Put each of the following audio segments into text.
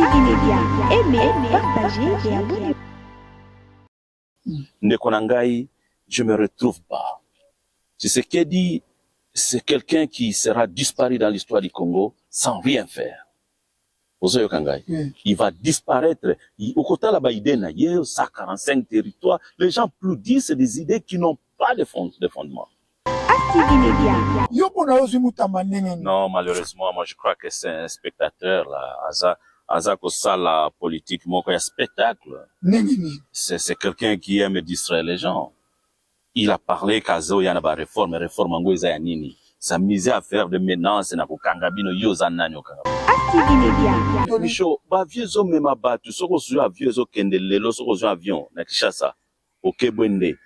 Active Media, aimez, partagez et abonnez-vous. Ndekonangai, je me retrouve pas. C'est ce qu'elle dit, c'est quelqu'un qui sera disparu dans l'histoire du Congo sans rien faire. Il va disparaître. Au côté de la Baïdena, il y a 145 territoires. Les gens applaudissent des idées qui n'ont pas de fondement. Active Media. Non, malheureusement, moi je crois que c'est un spectateur là. Azako la politique, moi il y a spectacle. C'est quelqu'un qui aime distraire les gens. Il a parlé qu'Azo y a une réforme en Goueza Nini. S'amuser à faire des menaces na kukangabino yozananyo kanga. Active Media. Micho, ba viezo mema batu, soko zo aviezo kende lelo, soko zo avion na Kishasa, au Kebwende.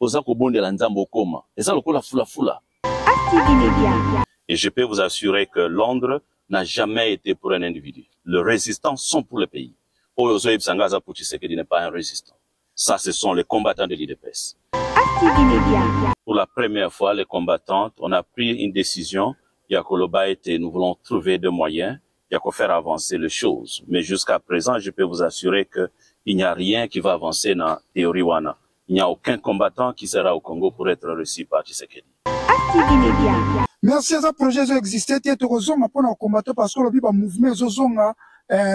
Oza ko bonde la nzambo koma. Eza lokola fula. Active Media. Et je peux vous assurer que Londres n'a jamais été pour un individu. Les résistants sont pour le pays. Oyozo Ibsangaza pour Tshisekedi n'est pas un résistant. Ça, ce sont les combattants de l'IDPS. Active Media. Pour la première fois, les combattantes, on a pris une décision. Yakoloba était, nous voulons trouver des moyens. Yako faire avancer les choses. Mais jusqu'à présent, je peux vous assurer que il n'y a rien qui va avancer dans la théorie Wana. Il n'y a aucun combattant qui sera au Congo pour être reçu par Tshisekedi. Active Media. Merci à ce projet qui existait. Il y a des raisons pour nous combattre parce que le mouvement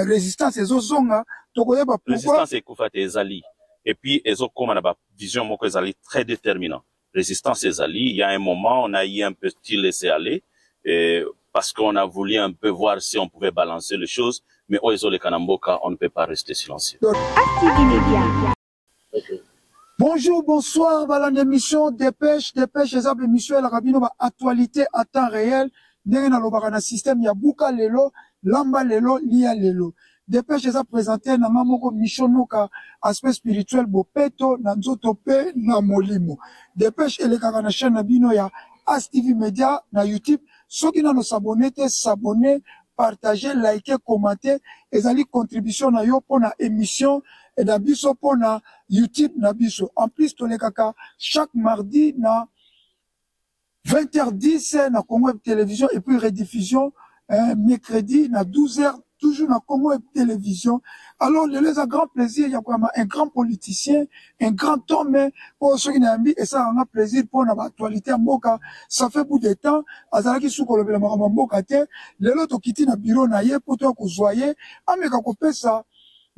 résistance et résistance et Koufate et Zali. Et puis, ils ont comme une vision moko Zali très déterminant. Résistance et Zali, il y a un moment, on a eu un petit laisser aller, parce qu'on a voulu un peu voir si on pouvait balancer les choses, mais Oezo le Kanamboka, on ne peut pas rester silencieux. Active Media. Okay. Bonjour, bonsoir, voilà l'émission Dépêche, les émissions et la cabine actualité à temps réel. N'engena lobaka na système ya buka lelo, lamba lelo, lia lelo. Dépêche les a présenté na mamoko mishonoka aspect spirituel bopeto na nzoto pe na molimo. Dépêche elekaka na chaîne na bino ya Active Media na YouTube. Ceux qui n'ont s'abonner, s'abonner, partager, liker, commenter. Ezali contribution na yo pour na émission et na biso pour na YouTube na biso. En plus, tolekaka chaque mardi na 20h10 na Congo Web Télévision et puis rediffusion mercredi na 12h toujours na Congo Web Télévision. Alors, les a grand plaisir, il y a vraiment un grand politicien, un grand homme, pour ceux qui n'ont mis, et ça a un plaisir pour l'actualité à Mboka. Ça fait beaucoup de temps, Azalaki Soukolo Bela Mboka te, les autres qui na bureau na ye, pour toi qu'on soyez, ameka kope ça,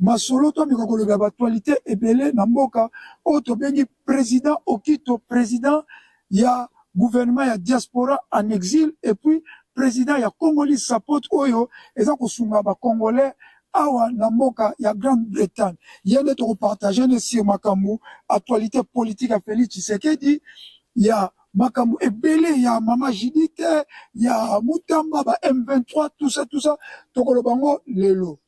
masolo to ameka ko le actualité et belé na Mboka, auto bengi président Okito, président, il y a gouvernement, il y a diaspora en exil, et puis, président, il y a Congolais support oyo, et ça kosunga ba Congolais, awa na mboka ya Grande-Bretagne. Il y a des repartages sur Makambu, actualité politique à Félix Tshisekedi, il y a Makambu Ebele, il y a Mama Jidite, il y a Mutamba, ba M23, tout ça, tokolo bango lelo.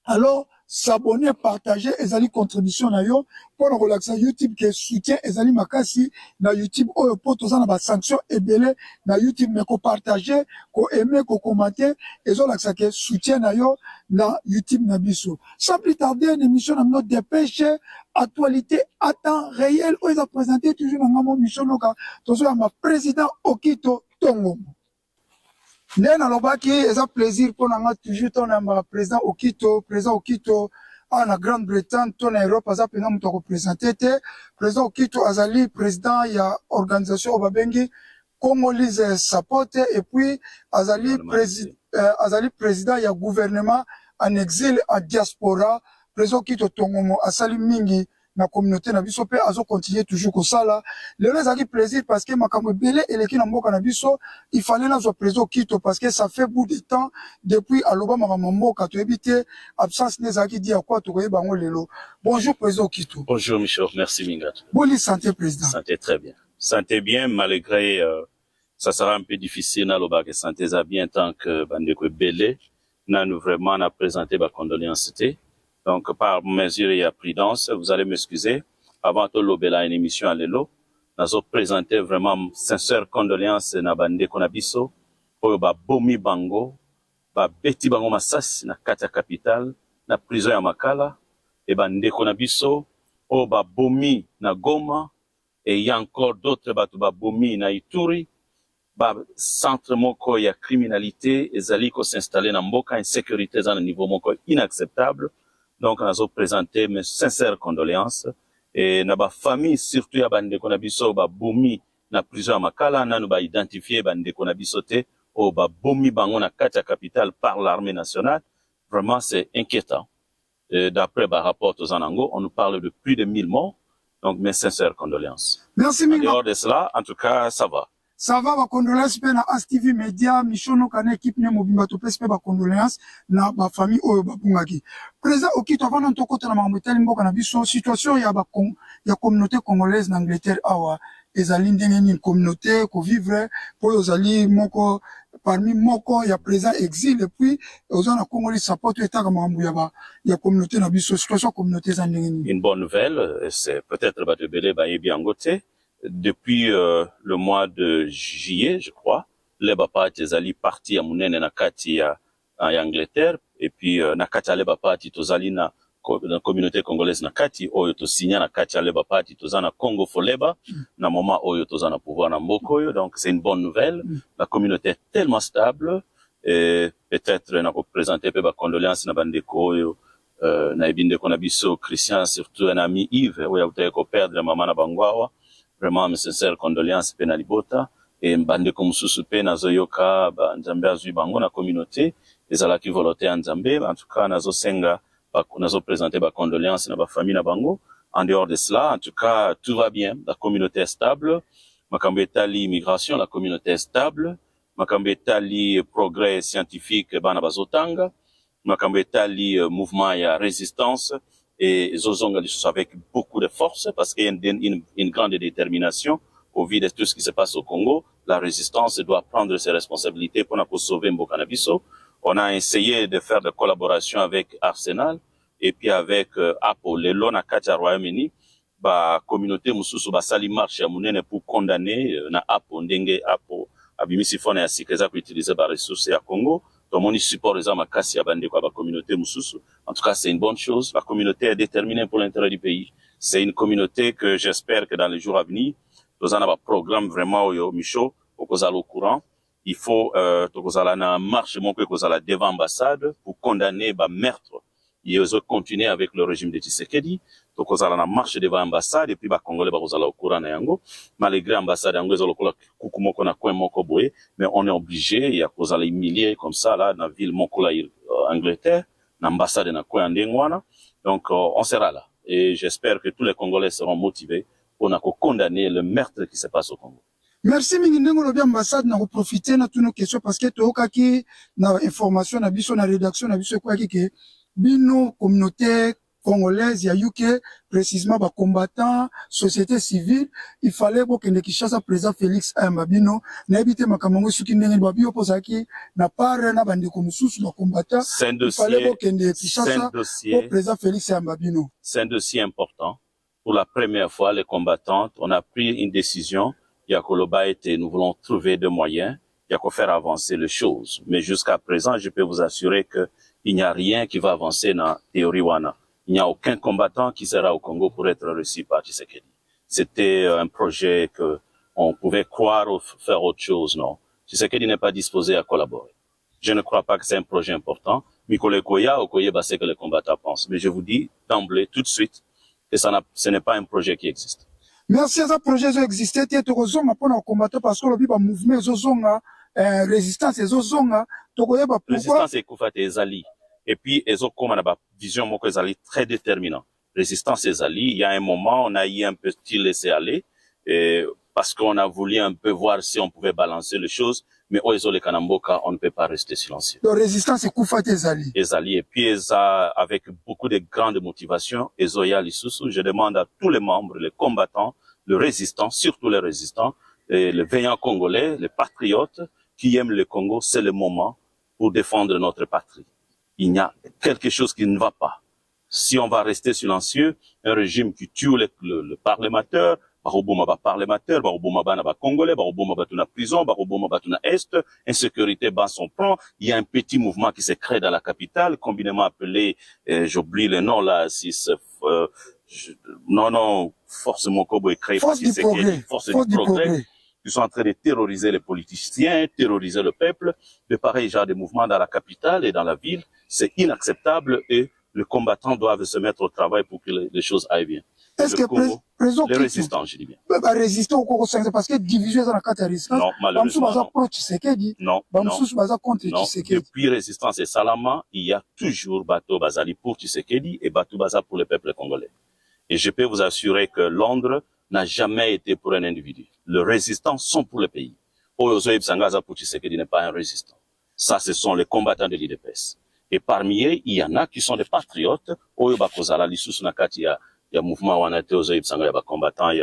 Alors, s'abonner, partager, ezali contribution na yo, pour nous relaxer YouTube, qui soutient ezali makasi, na YouTube, oyo poto na ba sanction ebele, na YouTube, mais ko partager, ko aimer, ko commenter, ezo laksa ke soutien na yo, na YouTube na biso. Sans plus tarder, une émission na notre dépêche, actualité à temps réel, oyo a présenté toujours dans mon mission, toujours à ma président Okito Tongo. Nena lobaki, eza plaisir pour nous toujours ton président Okito, en Grande-Bretagne, ton Europe, eza pena muto représenter te, président Okito azali président ya organisation Obabengi, Congolese support et puis azali président ya gouvernement en exil à diaspora, président Okito Tongomo asali mingi na communauté na biso pe azo continuer toujours comme ça là. Le ezaki plaisir parce que makambo belé eleki na mboka na biso, il fallait na zo président Okito parce que ça fait bout de temps depuis aloba makambo mboka to ebité absence nezaki di akwa to koyeba ngo lelo. Bonjour président Okito. Bonjour Micho, merci Mingato. Bonne santé président. Santé très bien. Santé bien malgré ça sera un peu difficile na loba que santé za bien tant que bandeko belé na nous vraiment na présenter ba condoléances té. Donc, par mesure et à prudence, vous allez m'excuser. Avant tout, l'obéla une émission à l'élo. Nous avons présenté vraiment sincères condoléances na bande konabiso. Oyo ba bomi bango, ba beti bango masasi na kata capitale, na prison ya Makala, et bande konabiso, oyo ba bomi na Goma, et il y a encore d'autres batu ba bomi na Ituri. ba centre moko ya criminalité ezali ko s'installer na mboka insécurité za na niveau moko inacceptable. Donc nazo présenter mes sincères condoléances et na ba famille surtout ya bandeko na biso ba bomi na prison makala nanu ba identifier bandeko na biso te o ba bomi bango na kati ya capitale par l'armée nationale. Vraiment c'est inquiétant. D'après ba rapport aux Anango, on nous parle de plus de 1000 morts. Donc mes sincères condoléances. Merci En dehors de cela, en tout cas, ça va. Ça va, ba condoléances pe na ASTV Media, Michono kana équipe ne mobimba to pe ba condoléances na ba famille oyo ba bungaki. Président Okito avant na tokota na mamutali mboka na biso situation ya ba ya communauté congolaise na Angleterre awa ezali ndenge ni communauté ko vivre po ozali moko parmi moko ya président exil et puis ozana Congolais support eta kamambu ya communauté na biso situation communauté za ndenge ni. Une bonne nouvelle, c'est peut-être ba de belé ba yebi angote. Depuis le mois de juillet, je crois, les bapati ezali parti ya munene na kati ya Angleterre et puis na kati ya les bapati tozali na communauté congolaise na kati oyo to signa na kati ya les bapati tozana Congo Foleba na moment oyo tozana pouvoir na mboko oyo. Donc c'est une bonne nouvelle. La communauté est tellement stable et peut-être na ko présenter pe ba condoléances na bandeko oyo na ebindeko na biso Christian, surtout un ami Yves oyo utaya ko perdre mama na bangwawa. Vraiment mes sincères condoléances pe na libota et mbandeko mususu pe na zoyoka ba nzambe azwi bango na communauté ezalaki volonté ya nzambe. En tout cas nazo senga nazo présenter ba condoléances na ba famille na bango. En dehors de cela, en tout cas tout va bien, la communauté est stable. Makambo etali immigration, la communauté est stable. Makambo etali progrès scientifique bana bazotanga. Makambo etali mouvement ya résistance et zozonga lisusu avec beaucoup de force parce qu'il y a une grande détermination au vu de tout ce qui se passe au Congo. La résistance doit prendre ses responsabilités pour sauver Mboka na biso. On a essayé de faire des collaborations avec Arsenal et puis avec Apple, le Lona Katia Royaume-Uni, ba communauté mususu ba sali marche ya munene pour condamner na Apple ndenge Apple abimisi fona ya sikeza ku utiliser ba ressources ya Congo. Tout le monde support les amakasi ya bande kwa ba communauté mususu. En tout cas, c'est une bonne chose. La communauté est déterminée pour l'intérêt du pays. C'est une communauté que j'espère que dans les jours à venir, nous allons avoir un programme vraiment au Micho, au Kozala au courant. Il faut, Kozala na marche, mon que Kozala devant l'ambassade pour condamner, meurtre. Et ils ont continué avec le régime de Tshisekedi. Donc, Kozala na marche devant l'ambassade et puis, Congolais, Kozala au courant na yango. Malgré l'ambassade, yango, ils ont le kukumoko na kwen moko boye. Mais on est obligé, il y a Kozala humilié comme ça, là, dans la ville Mokola, Angleterre, l'ambassade na kwen ndengwana. Donc, on sera là. Et j'espère que tous les Congolais seront motivés pour condamner le meurtre qui se passe au Congo. Merci mingi ndengo lobi ambassade na profiter na toutes nos questions parce que tookaki na information na biso na rédaction na biso kwa ki bino communauté congolaise ya UK précisément ba combattants société civile il fallait que ne Kinshasa président Félix Ayamba bino na ebité makambo suki ndenge ba bio posaki na part na bandeko mususu ba combattants il fallait que ne Kinshasa au président Félix Ayamba bino. C'est un dossier important. Pour la première fois les combattants on a pris une décision. Yakoloba était, nous voulons trouver des moyens, il y a qu'à faire avancer les choses. Mais jusqu'à présent, je peux vous assurer que il n'y a rien qui va avancer dans théorie wana. Il n'y a aucun combattant qui sera au Congo pour être reçu par Tshisekedi. C'était un projet que on pouvait croire ou faire autre chose, non. Tshisekedi n'est pas disposé à collaborer. Je ne crois pas que c'est un projet important. Mikole Koya, Okoye, c'est que les combattants pensent. Mais je vous dis d'emblée, tout de suite, que ce n'est pas un projet qui existe. Merci à ce projet qui existait, tu es au pour nos combattants parce que le mouvement résistance et résistance et Koufate et Zali. Et puis, ils ont comme une vision moko Zali très déterminant. Résistance et Zali, il y a un moment, on a eu un petit laisser aller, parce qu'on a voulu un peu voir si on pouvait balancer les choses, mais Oezole Kanamboka, on ne peut pas rester silencieux. Donc, résistance et Koufate et Zali. Et Zali. Et puis, avec beaucoup de grandes motivations, Ezoya Lissousou, je demande à tous les membres, les combattants, les résistants, surtout les résistants, les veillants congolais, les patriotes, qui aiment le Congo, c'est le moment pour défendre notre patrie. Il y a quelque chose qui ne va pas. Si on va rester silencieux, un régime qui tue le parlementaire, baroboma ba parlementaire, baroboma ba na ba congolais, baroboma ba tuna prison, baroboma ba tuna est, insécurité bas son plan, il y a un petit mouvement qui se crée dans la capitale, combinément appelé, j'oublie le nom là, force Mokobo est créé force du progrès. Force du progrès. qui sont en train de terroriser les politiciens, terroriser le peuple. De pareils genres de mouvements dans la capitale et dans la ville, c'est inacceptable et les combattants doivent se mettre au travail pour que les choses aillent bien. Est-ce que les résistants, je dis bien. Résister au Congo, parce que division dans la carte de résistance. Non, malheureusement. Non, depuis résistance et Salama, il y a toujours Bato Bazali pour Tshisekedi et Bato Baza pour le peuple congolais. Et je peux vous assurer que Londres n'a jamais été pour un individu. Les résistants sont pour le pays. Oyozoïb Sangaza pour Tshisekedi n'est pas un résistant. Ça, ce sont les combattants de l'IDPS. Et parmi eux, il y en a qui sont des patriotes. Oyo Bakozala, Lissous Nakati, il y a un mouvement où on a été aux Sangaza, il y a des combattants, il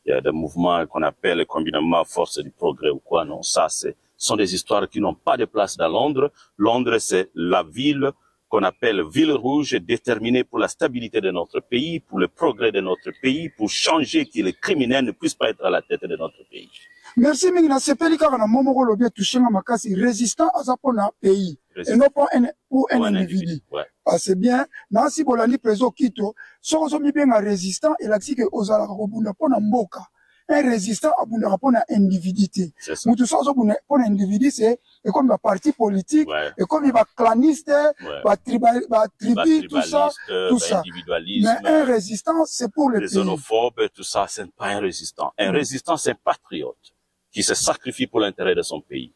y a des mouvements qu'on appelle combinément force du progrès ou quoi. Non, ça, sont des histoires qui n'ont pas de place dans Londres. Londres, c'est la ville qu'on appelle ville rouge, déterminée pour la stabilité de notre pays, pour le progrès de notre pays, pour changer que les criminels ne puissent pas être à la tête de notre pays. Merci, Mingina Sepeli, car on a moment lobby touché à Makasi, résistant à un pays, et non pas pour un individu. Ouais. Ah, c'est bien. Nansi Bolani Prezo Kito, so bien un résistant, et là, c'est que Ozala Robunda Pona Mboka. Un résistant a pour un individuité. Mais tout ça, pour un individu, c'est comme un parti politique, et comme il va claniste, va tribu, tout ça. Mais un résistant, c'est pour le pays. Les xénophobes, tout ça, c'est pas un résistant. Un résistant, c'est un patriote qui se sacrifie pour l'intérêt de son pays.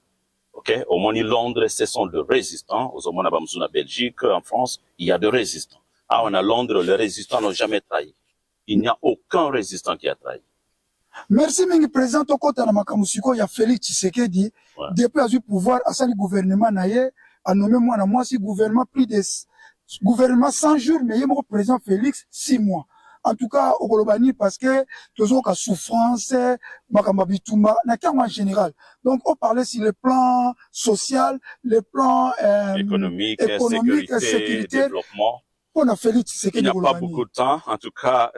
Ok? Au Moni Londres, ce sont des résistants. Au Moni Bamsouna Belgique, en France, il y a des résistants. Ah, on a Londres, les résistants n'ont jamais trahi. Il n'y a aucun résistant qui a trahi. Merci, Mingi, président, au côté de Makamusiko, il y a Félix Tshisekedi, depuis à du pouvoir, à ça, le gouvernement, a nommé moi, si gouvernement, gouvernement 100 jours, mais il y a mon président Félix, 6 mois. En tout cas, au Golobani, parce que, toujours qu'à souffrance, Makambabitumba, n'a qu'un en général. Donc, on parlait sur le plan social, le plan, économique, sécurité, développement. On a Félix Tshisekedi. Il n'y a pas beaucoup de temps. En tout cas,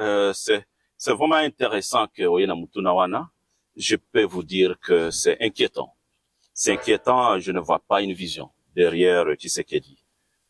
c'est vraiment intéressant que Oyena Mutunawana, je peux vous dire que c'est inquiétant. C'est inquiétant, je ne vois pas une vision derrière Tshisekedi.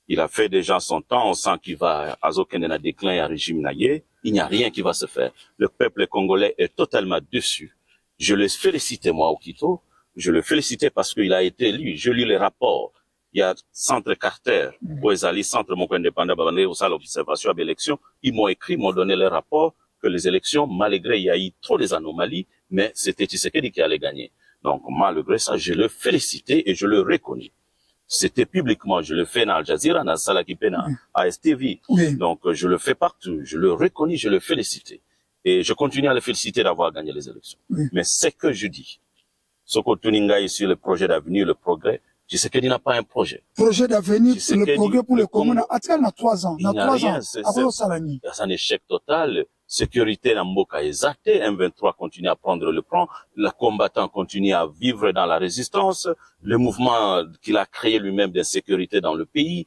Il a fait déjà son temps, on sent qu'il va à aucun déclin à régime naïe. Il n'y a rien qui va se faire. Le peuple congolais est totalement déçu. Je le félicite, moi, au Quito. Je le félicite parce qu'il a été élu. Je lis les rapports. Il y a Centre Carter, Ouezali, Centre Moko Indépendant, Babandé, au salle d'observation à l'élection. Ils m'ont écrit, m'ont donné les rapports que les élections, malgré il y a eu trop des anomalies, mais c'était Tshisekedi qui allait gagner. Donc, malgré ça, je le félicitais et je le reconnais. C'était publiquement, je le fais dans Al Jazeera, dans Salakipena, à STV. Donc, je le fais partout. Je le reconnais, je le félicite. Et je continue à le féliciter d'avoir gagné les élections. Mais ce que je dis, ce que Tuninga est sur le projet d'avenir, le progrès, Tshisekedi n'a pas un projet. Projet d'avenir, c'est le progrès pour le Congo. En tout cas, il y a 3 ans. Il n'y a rien. C'est un échec total. Sécurité dans Mboka exacte. M23 continue à prendre le plan. Le combattant continue à vivre dans la résistance. Le mouvement qu'il a créé lui-même d'insécurité dans le pays.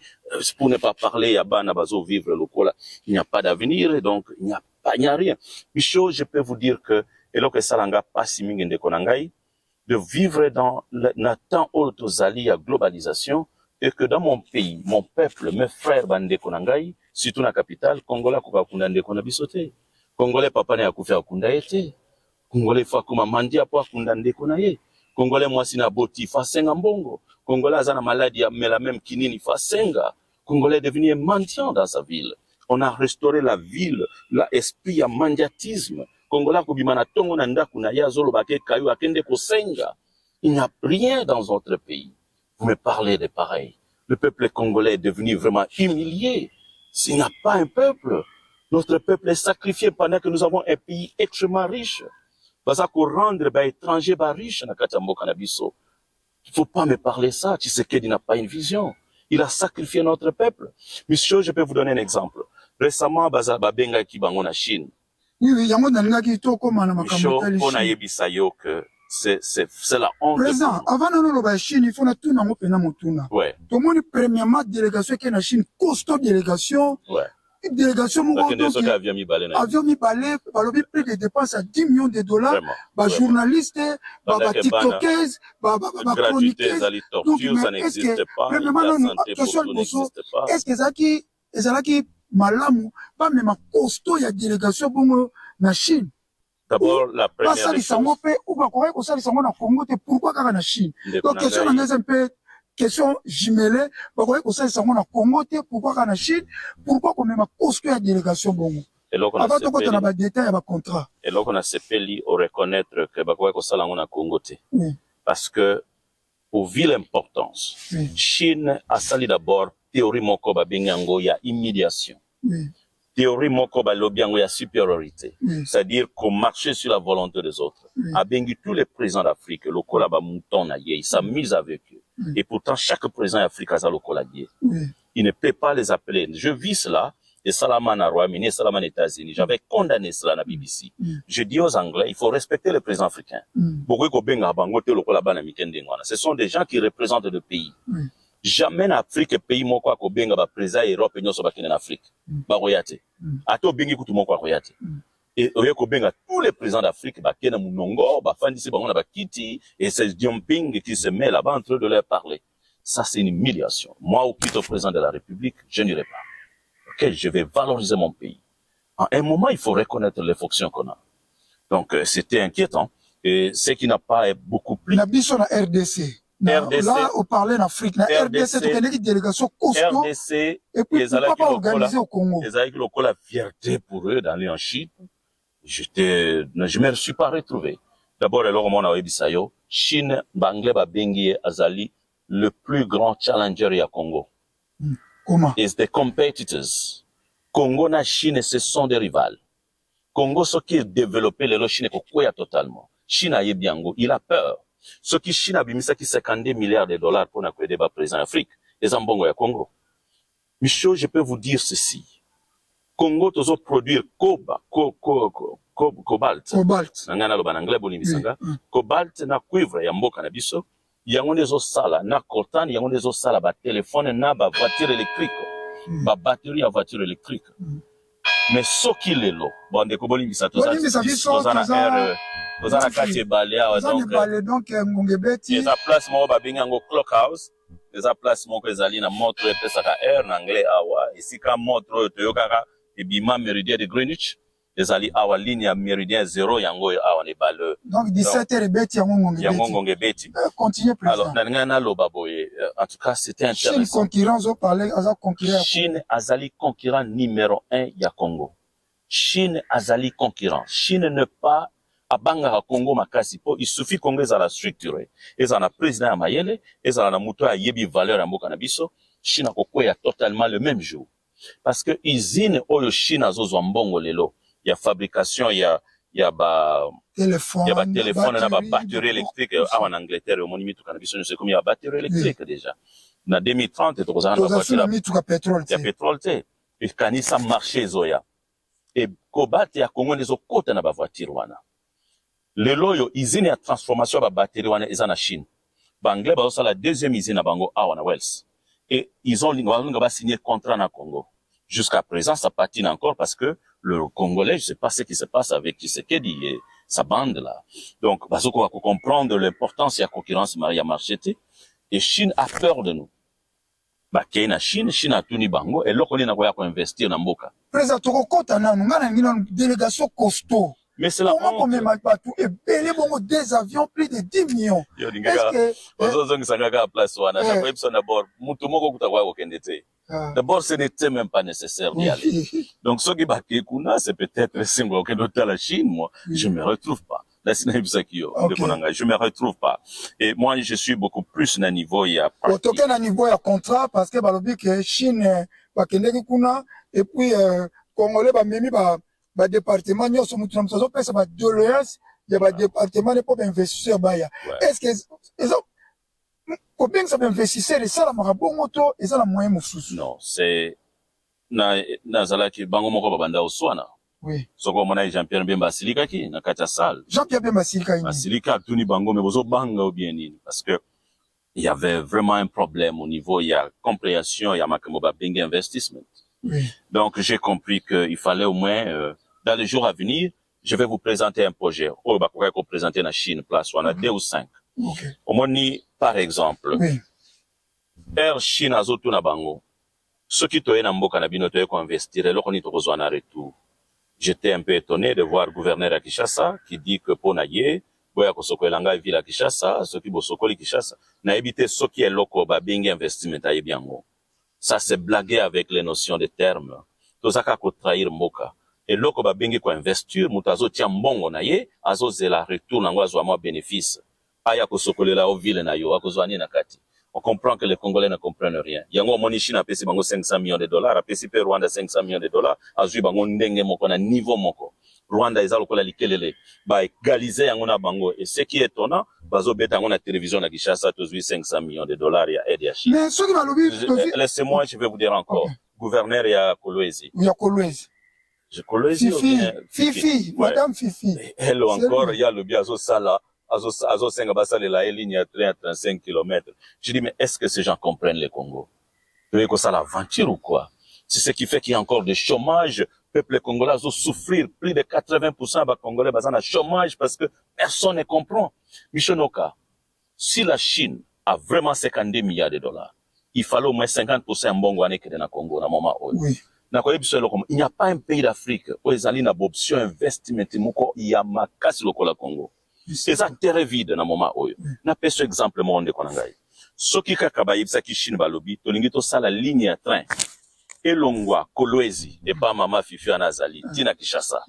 Pour ne pas parler, Yaba Nabazo vivre le Kola. Il n'y a pas d'avenir. Donc, il n'y a rien. Micho, je peux vous dire que, et là que Salanga passe Mingende Konangai, de vivre dans le temps autozali à globalisation, et que dans mon pays, mon peuple, mes frères Bande Konangai, surtout dans la capitale, Congolais kuka kundande konabisote. Congolais papa ne akufi akunda ete. Congolais fa kuma mandi apo akundande konaye. Congolais mwasi na boti fa senga mbongo. Congolais azana maladie ya mela même kinini fa senga. Congolais est devenu un mendiant dans sa ville. On a restauré la ville, l'esprit à mandiatisme. Congolais kubimana tongo na ndaku na ya zolo bake kayu akende ko senga. Il n'y a rien dans notre pays. Vous me parlez de pareil. Le peuple congolais est devenu vraiment humilié. S'il n'y a pas un peuple, notre peuple est sacrifié pendant que nous avons un pays extrêmement riche. Baza ko rendre ba étranger ba riche na katambo kanabiso. Il faut pas me parler ça. Tshisekedi n'a pas une vision. Il a sacrifié notre peuple. Monsieur, je peux vous donner un exemple. Récemment, baza babenga ki bango na Chine. Oui, yango nalinga ki to koma na makambo tali. On a yebisa yo que c'est la honte. Président, avant de nous la Chine, il faut tout na mopena motuna. Ouais. Tout le monde premièrement délégation qui est na Chine, costaud délégation. Ouais. Délégation avion mi balé, balobi prix de dépenses à 10 millions de dollars, ba journaliste, ba tiktokers, ba chroniqueurs. Donc, ça n'existe pas. Est-ce que ezalaki malamu, ba même costaud ya délégation bongo na Chine? D'abord, la première des choses. Pourquoi na Chine? Donc, question est un peu, question jumelée, pourquoi na Congo, pourquoi na Chine, pourquoi qu'on même construit la délégation bongo? Et là, avant de on a des détails, à contrat. Et là, on a CPLI au reconnaître que pourquoi qu'on s'en a Congo. Parce que, au vu l'importance, Chine a sali d'abord, théorie moko ba bengango, il y a immédiation. Théorie moko ba lobiango, il y a supériorité. C'est-à-dire qu'on marchait sur la volonté des autres. A bengi tous les présidents d'Afrique, le kola ba mouton na ye, il s'amuse avec eux. Et pourtant, chaque président d'Afrique a le kola ye. Il ne peut pas les appeler. Je vis cela, et Salaman à Royaume-Uni, et Salaman aux États-Unis. J'avais condamné cela à la BBC. Je dis aux Anglais, il faut respecter les présidents africains. Ce sont des gens qui représentent le pays. Jamais en Afrique, pays moko ko benga ba président Europe et nyoso bakine en Afrique. Ba royate. Ato bengi kutu moko royate. Et oye ko benga tous les présidents d'Afrique ba kena munongo, ba fandisi ba ngona ba kiti et c'est Jumping qui se met là-bas en train de leur parler. Ça c'est une humiliation. Moi au quitte au président de la République, je n'irai pas. OK, je vais valoriser mon pays. À un moment, il faut reconnaître les fonctions qu'on a. Donc c'était inquiétant et ce qui n'a pas beaucoup plu. La biso na RDC. RDC, là, on parlait d'Afrique. La RDC, tu connais une délégation costaud. RDC, et puis, pourquoi pas organiser au Congo? Les Aïk locaux, la fierté pour eux d'aller en Chine. Je me suis pas retrouvé. D'abord, alors, on a dit Chine, Bangle, Babengi, Azali, le plus grand challenger à Congo. Comment? Is the competitors. Congo na Chine, ce sont des rivales. Congo, ce qui est développé, le Chine, est totalement. Chine a Yebiango, il a peur. Ce qui Chine a bimisa qui 52 milliards de dollars pour n'accorder débat président Afrique, les ambongo ya Congo. Michaud, je peux vous dire ceci. Congo tozo produire cobalt. Nangana lo banangle boni misanga. Cobalt na cuivre ya mboka na biso. Yango nezo sala na coltan, yango nezo sala ba téléphone na ba voiture électrique. Ba batterie à voiture électrique. Mais ce qu'il est là, bon, de Koboli Misato, ça, Tozana kati balea donc ngongebeti eza place moko babinga ngo clock house eza place moko ezali na montre pesaka air na anglais awa esika montre toyokaka ebima méridien de Greenwich ezali awa ligne ya méridien 0 yango awa ne bale donc 17h ebeti yango ngongebeti continuez président. Alors na ngana loba boye en tout cas c'était intéressant. Chine concurrence au parler aza concurrent Chine azali concurrent numéro 1 ya Congo. Chine azali concurrent. Chine ne pas abanga Congo makasi po il suffit Congo za la structure eza na président ya mayele eza na muto ya yebi valeur ya mboka na biso Chine kokwea totalement le même jour parce que usine oyo Chine azozwa mbongo lelo ya fabrication ya ba téléphone na ba batterie électrique en Angleterre au monimi tukana biso c'est comme ya batterie électrique déjà na 2030 tokozana na voiture ya pétrole te et kanisa marché zoya et cobalt ya Congo nezo kota na ba voiture wana. Le loyo, usine ya transformation ba batterie wana eza na Chine. Bangle ba osa la deuxième usine à Bango à Wells. Et ils ont signé contrat na Congo. Jusqu'à présent, ça patine encore parce que le Congolais, je sais pas ce qui se passe avec Tshisekedi et sa bande là. Donc, parce qu'on va comprendre l'importance de la concurrence Maria Marcheté. Et Chine a peur de nous. Bah, Kenya Chine a tuni Bango et l'autre na ko investir na mboka. Président Tokota na ngana délégation costaud. Mais c'est la honte. Comment même partout et belé bon des avions plus de 10 millions. D'abord, ce n'était même pas nécessaire d'y aller. Donc, ce qui va c'est peut-être single que d'autres la Chine, moi, je me retrouve pas. Je me retrouve pas. Et moi, je suis beaucoup plus na niveau, il y a na niveau, il y a contrat, parce que, que Chine, et puis, Congolais, ba département nyo so mutu na so pesa ba doléance ya ba département ne pas investisseur baya est-ce que eso ko bien ça investisseur et ça la marabongo to et ça la moyen mususu non c'est na zalaki bango moko babanda oswana oui soko mona Jean-Pierre Bemba Silika ki na kata salle Jean-Pierre Bemba Silika tuni bango mais bozo banga ou bien nini parce que il y avait vraiment un problème au niveau il y a compréhension il y a makambo ba benga investissement. Oui. Donc j'ai compris qu'il fallait au moins dans les jours à venir, je vais vous présenter un projet. Oh, bah, pourquoi qu'on présenter la Chine, place, on a 2 ou 5. Okay. Au moins, par exemple, oui. Air Chine azotu na bango. Ce qui toye na mboka na bino toye ko investir, loko ni tokozwa na retour. J'étais un peu étonné de voir le gouverneur à Kinshasa qui dit que pour naïe, boya kosoko elanga ville à Kinshasa, ce qui bosoko li Kinshasa, na évité ce qui est loko ba bingi investiment à yebiango. Ça c'est blaguer avec les notions de termes. Tozaka ko trahir moka. Et loko ba bingi ko investir, mutazo tia mbongo na ye, azo zela retour nango azo ama bénéfice. Aya kosoko lela o ville na yo, akozwani na kati. On comprend que les Congolais ne comprennent rien. Yango moni Chine a pesi bango 500 millions de dollars, a pesi pe Rwanda 500 millions de dollars, a zui bango ndenge moko na niveau moko. Rwanda eza lokola likelele, ba égaliser yango na bango. Et ce qui est étonnant, bazo beta yango na télévision na Kinshasa tozui 500 millions de dollars ya aide ya Chine. Mais ceux qui va lobby, laissez-moi, je vais vous dire encore. Okay. Gouverneur ya Kolwezi. Il y a Kolwezi. Kolwezi. Fifi, Madame Fifi. Elle encore, il y a le biazo sala. Azo senga basale la ligne à 35 km. Je dis, mais est-ce que ces gens comprennent le Congo? Tu veux que ça l'aventure ou quoi? C'est ce qui fait qu'il y a encore des chômage. Peuple congolais a souffrir. Plus de 80% des Congolais basent en chômage parce que personne ne comprend. Michonoka, si la Chine a vraiment 52 milliards de dollars, il fallait au moins 50% mbongo ane que dans le Congo, dans le moment où. Oui. Il n'y a pas un pays d'Afrique où ils allaient une option investissement, il y a ma casse le Congo. C'est un terrain vide dans le moment où. Na pèse exemple monde konangai. Soki kakaba yibsa ki Chine balobi, tolingi to sala ligne à train. Elongwa, Kolwezi, et pas Mama Fifi Anazali, Tina Kinshasa.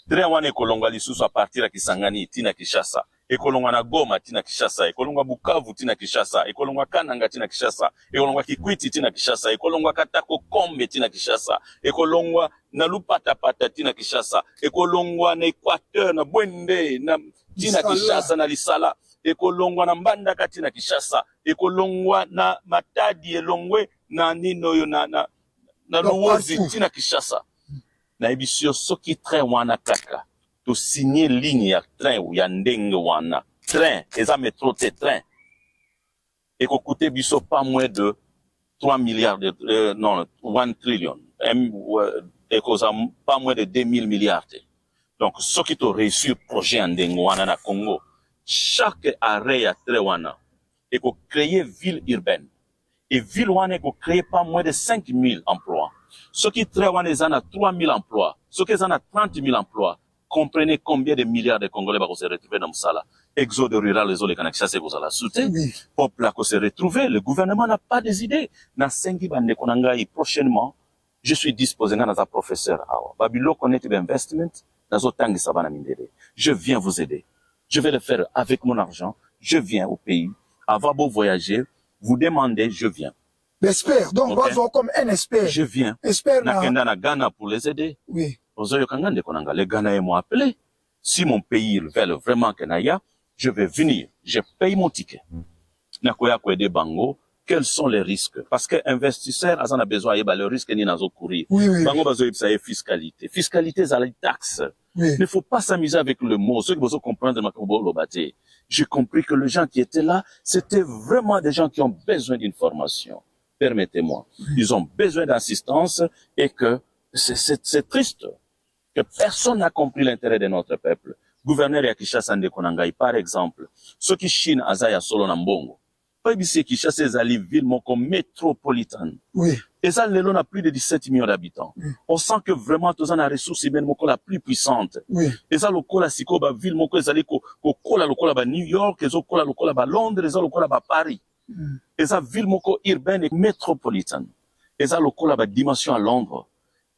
Train wane kolongwa lisusu à partir à Kisangani, Tina Kinshasa. Ekolongwa na Goma, Tina Kinshasa. Ekolongwa Bukavu, Tina Kinshasa. Ekolongwa Kananga, Tina Kinshasa. Ekolongwa Kikwiti, Tina Kinshasa. Ekolongwa Katako Kombe, Tina Kinshasa. Ekolongwa na Lupata Pata, Tina Kinshasa. Ekolongwa na Équateur, na Bwende, na Tina Kinshasa, na Lisala. Ekolongwa na Mbandaka, Tina Kinshasa. Ekolongwa na Matadi, Elongwe, na Ninoyo, na Luozi, Tina Kinshasa. Na ebisio soki train wana kaka. To signer ligne ya train ou ya ndenge wana. Train, eza métro te train. Et qu'on coûte biso pas moins de 3 milliards de, non, 1 trillion. Et qu'on a pas moins de 2000 milliards. Donc, ce qui t'a réussi projet en ndenge wana na Congo, chaque arrêt ya train wana, et qu'on crée ville urbaine. Et ville wana, et qu'on crée pas moins de 5000 emplois. Ceux qui train wana, ils en a 3000 emplois. Ceux qui en a 30 000 emplois. Comprenez combien de milliards de Congolais vont se retrouver dans ça là. Exode rural, les autres qui chassent vous à la soutien. Peuple là se retrouver. Le gouvernement n'a pas des idées. Dans 5 ans, prochainement, je suis disposé dans un professeur. Babylon connaît l'investment. Dans autant que ça va m'aider. Je viens vous aider. Je vais le faire avec mon argent. Je viens au pays. Avant de voyager, vous demandez, je viens. L'espère. Donc, okay. Comme un expert. Je viens. Expert na Ghana pour les aider. Oui. Les Ghanais m'ont appelé. Si mon pays veut vraiment que Naya, je vais venir. Je paye mon ticket. Nakoya kwede bango. Quels sont les risques? Parce que investisseur, a besoin le risque ni nazo courir. Oui. Bango bazo yipsa fiscalité. Fiscalité, ça les taxes. Oui. Il ne faut pas s'amuser avec le mot. Ceux qui vont comprendre ma lobate. J'ai compris que les gens qui étaient là, c'était vraiment des gens qui ont besoin d'une formation. Permettez-moi. Ils ont besoin d'assistance et que c'est triste. Que personne n'a compris l'intérêt de notre peuple. Gouverneur ya Kinshasa Ndekonangai, par exemple, ceux qui Chine azaya solo nambongo. Pas ici Kinshasa ezali ville moko métropolitaine. Oui. Et ça, l'élo a plus de 17 millions d'habitants. Oui. On sent que vraiment, tous en a ressources humaines moko la plus puissante. Oui. Et ça, le kola siko ba ville moko ezali ko kola le kola ba New York, et ça kola le kola ba Londres, et ça le kola ba Paris. Et ça ville moko urbaine et métropolitaine. Et ça le kola ba dimension à Londres.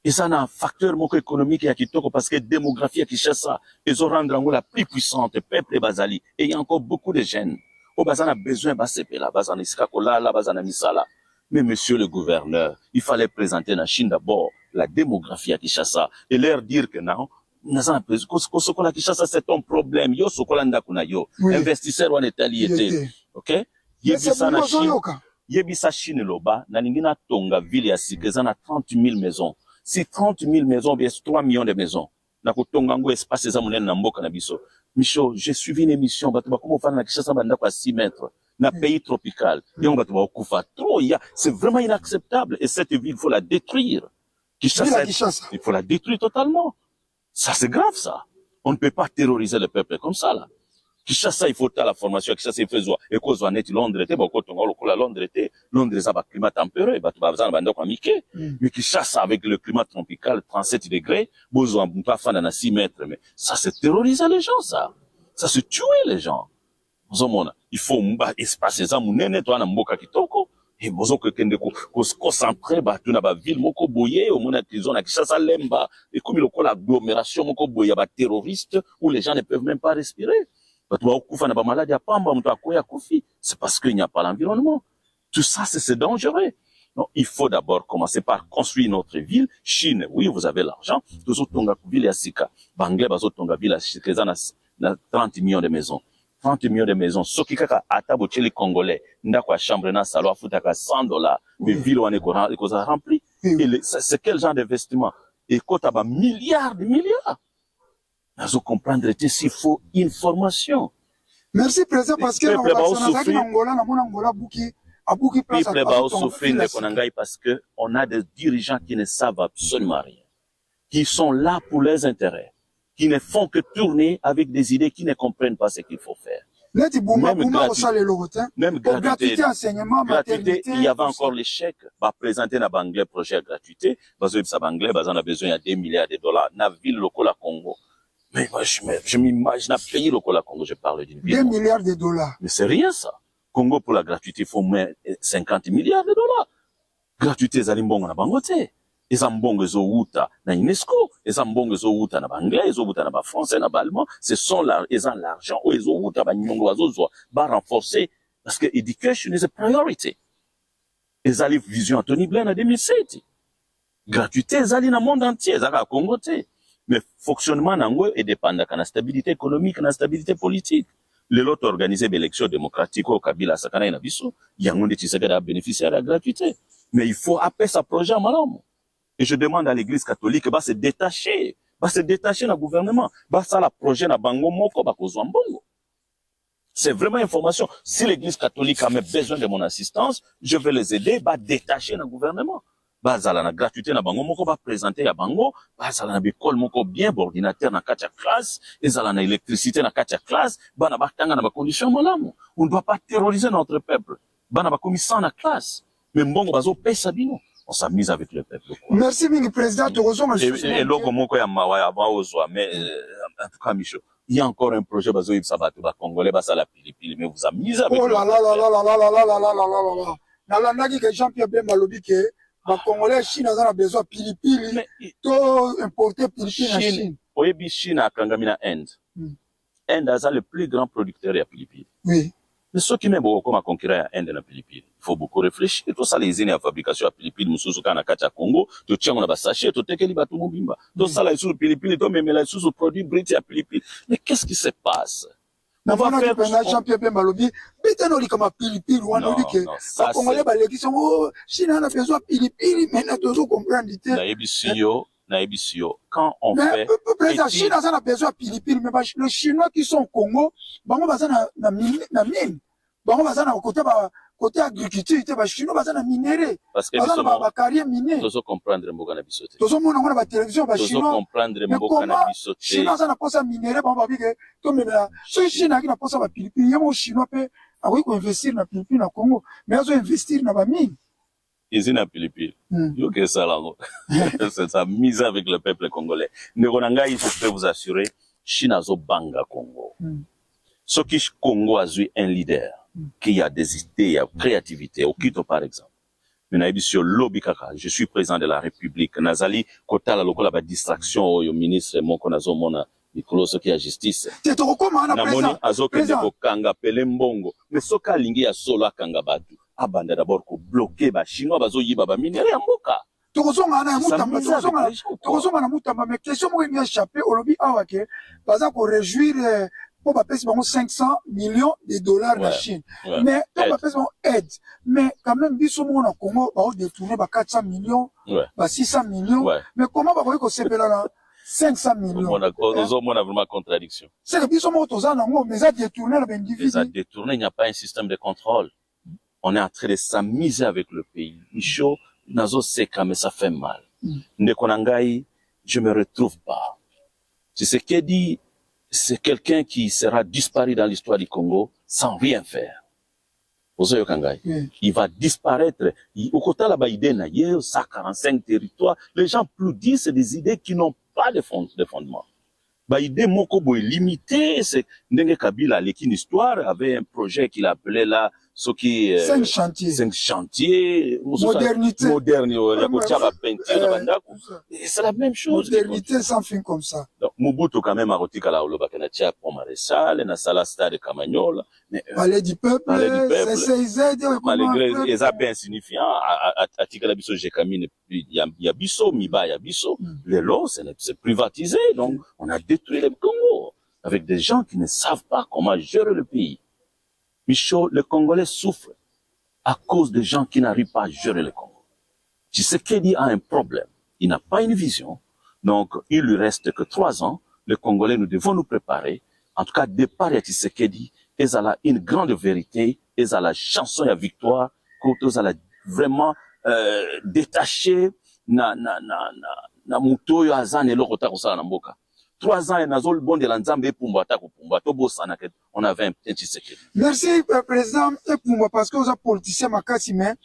Et ça a un facteur économique à Kitoko parce que démographie à Kinshasa, ils ont rendu la plus puissante, peuple et Bazali. Et il y a encore beaucoup de jeunes. Au Bazan a besoin de la Bazan Iskakola, la Bazan Misala. Mais monsieur le gouverneur, il fallait présenter la Chine d'abord, la démographie à Kinshasa, et leur dire que non, Kosokola Kinshasa c'est ton problème. Yo Sokola Ndakuna yo. Investisseur ou netaliété. Ok? Yebisa na Chine. Yebisa Chine loba, na ningina tonga ville ya Sikezana 30 000 maisons. Si 30 000 maisons, bien 3 millions de maisons. Nakotongango espace za munene na mboka na biso. Micho, j'ai suivi une émission, batu ba comment faire na Kinshasa banda kwa 6 mètres. Na pays tropical. Yon batu ba okufa trop, c'est vraiment inacceptable. Et cette ville, il faut la détruire. Kinshasa, il faut la détruire totalement. Ça, c'est grave, ça. On ne peut pas terroriser le peuple comme ça, là. Kishasa il faut la formation Kishasa il faut zo et cause on est Londres était beaucoup tonga lokola Londres ça va climat tempéré ba bazana banda kwa mike mais Kishasa avec le climat tropical 37 degrés bozo pas fana na 6 mètres mais ça c'est terroriser les gens ça se tuer les gens zomona il faut mba espace za munene to na mboka kitoko et bozo que kende ko concentrer ba tuna ba ville moko boye au mona prison na Kishasa lemba et comme lokola agglomération moko boye ba terroristes où les gens ne peuvent même pas respirer. C'est parce qu'il n'y a pas l'environnement. Tout ça, c'est dangereux. Non, il faut d'abord commencer par construire notre ville. Chine, oui, vous avez l'argent. Tous autres ville à Sika. Banglais, autres ville à Sika, 30 millions de maisons. 30 millions de maisons. Ce qui kaka ataboche les Congolais. Ndakwa chambre na salon futaka $100. Mais ville on est rempli. Et c'est quel genre d'investissement? Et quand t'as milliards de milliards. Nous comprendre s'il faut une formation. Merci président parce que parce que on a des dirigeants qui ne savent absolument rien, qui sont là pour leurs intérêts, qui ne font que tourner avec des idées qui ne comprennent pas ce qu'il faut faire. Même gratuité, il y avait encore les chèques. Présenter na banglais projet gratuité, parce que ça banglais, on a besoin de $2 milliards. Na ville lokola Congo. Mais moi, je m'imagine à payer le Congo, je parle d'une ville. $2 milliards. Mais c'est rien, ça. Congo, pour la gratuité, il faut mettre $50 milliards. Gratuité, zalimbongo na bangote. Ezambongo zo uta na UNESCO. Ezambongo zo uta na banglais, zo uta na ba français, na ba allemand. Ce sont l'argent, ou zo uta ba nyongo zo ba renforcer. Parce que education is a priority. Ezali vision Anthony Blair en 2007. Gratuité, ezali na monde entier, ezali Congo te. Mais fonctionnement nango est dépendant de la stabilité économique, de la stabilité politique. Les autres organisés d'élections démocratiques au Kabila Sakana et Nabiso, il y a un des Tshisekedi à bénéficier de la gratuité. Mais il faut appeler sa projet à Malam. Et je demande à l'église catholique, bah, se détacher du gouvernement. Bah, ça, la projet na bango moko, bah, kozwambongo. C'est vraiment information. Si l'église catholique a même besoin de mon assistance, je vais les aider, bah, détacher le gouvernement. Bazala na gratuité na bango moko ba présenter ya bango bazala na bikol moko bien ordinateur na katia classe ezala na électricité na katia classe bana batanga na ba conditions malamu. On ne doit pas terroriser notre peuple bana ba commission na classe mais mbongo bazo pesa bino on s'amuse avec le peuple quoi. Merci mingi président et loko moko ya mawa ya baozwa mais en tout cas Micho il y a encore un projet bazo yibsa bato ba congolais basala pilipili mais vous amusez avec oh là là là là là là là là là là là là na landaki que Jean-Pierre Bemba lobi que les Congolais, Chine a besoin de pilipili, tout importer pilipili en Chine. Oui, Chine a kangamina Inde. Inde a le plus grand producteur de pilipili. Oui. Mais ceux qui n'aiment pas comment conquérir Inde na pilipili, il faut beaucoup réfléchir. Tout ça, les usines à fabrication de pilipili, mususu kana kacha Congo, tout tient on a sachet, tout tekeli batu mobimba. Tout ça, là, sous pilipili, tout même là, sous produit briti à pilipili. Mais qu'est-ce qui se passe? On va faire Jean-Pierre Bemba lobi bitano li kama pilipili wana li ke ba Congolais ba leki sont Chine a besoin pilipili mais na tozo comprendre te na ebisio quand on fait président Chine a besoin pilipili mais les Chinois qui sont au Congo bango bazana na mine bango bazana côté agriculture te ba Chinois bazana minéré parce que ba carrière minier tozo comprendre mboka na bisote tozo mona ngona ba télévision ba Chinois tozo comprendre mboka na bisote Chinois za na posa minéré bango ba bike to memela so Chine aki na posa ba pilipili yemo Chinois pe akoki ko investir na pilipili na Congo mais azo investir na ba mine izina pilipili yo que ça là c'est ça mise avec le peuple congolais nekonanga je peux vous assurer Chine azo banga Congo ce qui Congo a eu un leader qui a des idées, il y a créativité, au Quito par exemple. Mais sur lobby kaka, je suis président de la République. Nazali, kota la lokola ba distraction au ministre moko nazo mona Nicolas qui a justice. Tu te recommandes na moni azoke ndeko kanga pele mbongo. Mais soka lingi ya solo akanga batu. Abanda d'abord ko bloquer ba chinois bazo yiba ba minere ya mboka. Tozonga na mutamba tozonga na mutamba mais question mo ngi échapper au lobby awake baza ko réjouir pour payer $500 millions en Chine. Mais quand on aide, mais quand même, biso mo na Congo, on détourner 400 millions, 600 millions. Mais comment on va se là 500 millions? On a vraiment contradiction. C'est que biso mo toza na ngo, mais ça détourner la individu. Ça détourner, il n'y a pas un système de contrôle. On est en train de s'amuser avec le pays. Micho, nazo seka, mais ça fait mal. Ndekonangai, je me retrouve pas. C'est ce qu'est dit c'est quelqu'un qui sera disparu dans l'histoire du Congo sans rien faire. Il va disparaître. Au côté de la Baïdena, il y a 145 territoires. Les gens applaudissent des idées qui n'ont pas de fondement. Baïdé Mokobo est limité. C'est Ndenge Kabila, l'équipe histoire, avait un projet qu'il appelait là, ce qui 5 chantiers. 5 chantiers. Modernité. C'est la même chose. Modernité sans fin comme ça. Donc, Mobutu quand même a retiré à la Olobakenatia pour Maréchal, na Sala Stade de Camagnola. Palais du peuple, CCZ, malgré les appels insignifiants, à Tigala Bisso, Jekamine, il y a Bisso, Miba, il y a Bisso. Les lots, c'est privatisé. Donc, on a détruit le Congo avec des gens qui ne savent pas comment gérer le pays. Michaud, le Congolais souffre à cause des gens qui n'arrivent pas à gérer le Congo. Tshisekedi a un problème. Il n'a pas une vision. Donc, il lui reste que 3 ans. Les Congolais, nous devons nous préparer. En tout cas, départ à Tshisekedi, ils ont une grande vérité, ils ont la chanson et la victoire, ils ont vraiment détaché na muto yo azane lokota kosala na mboka. 3 ans et nazol bon de l'anzambe pumba ta kupumba to bosana que on avait un petit Tshisekedi. Merci président Epumba parce que vous êtes politicien makasi mais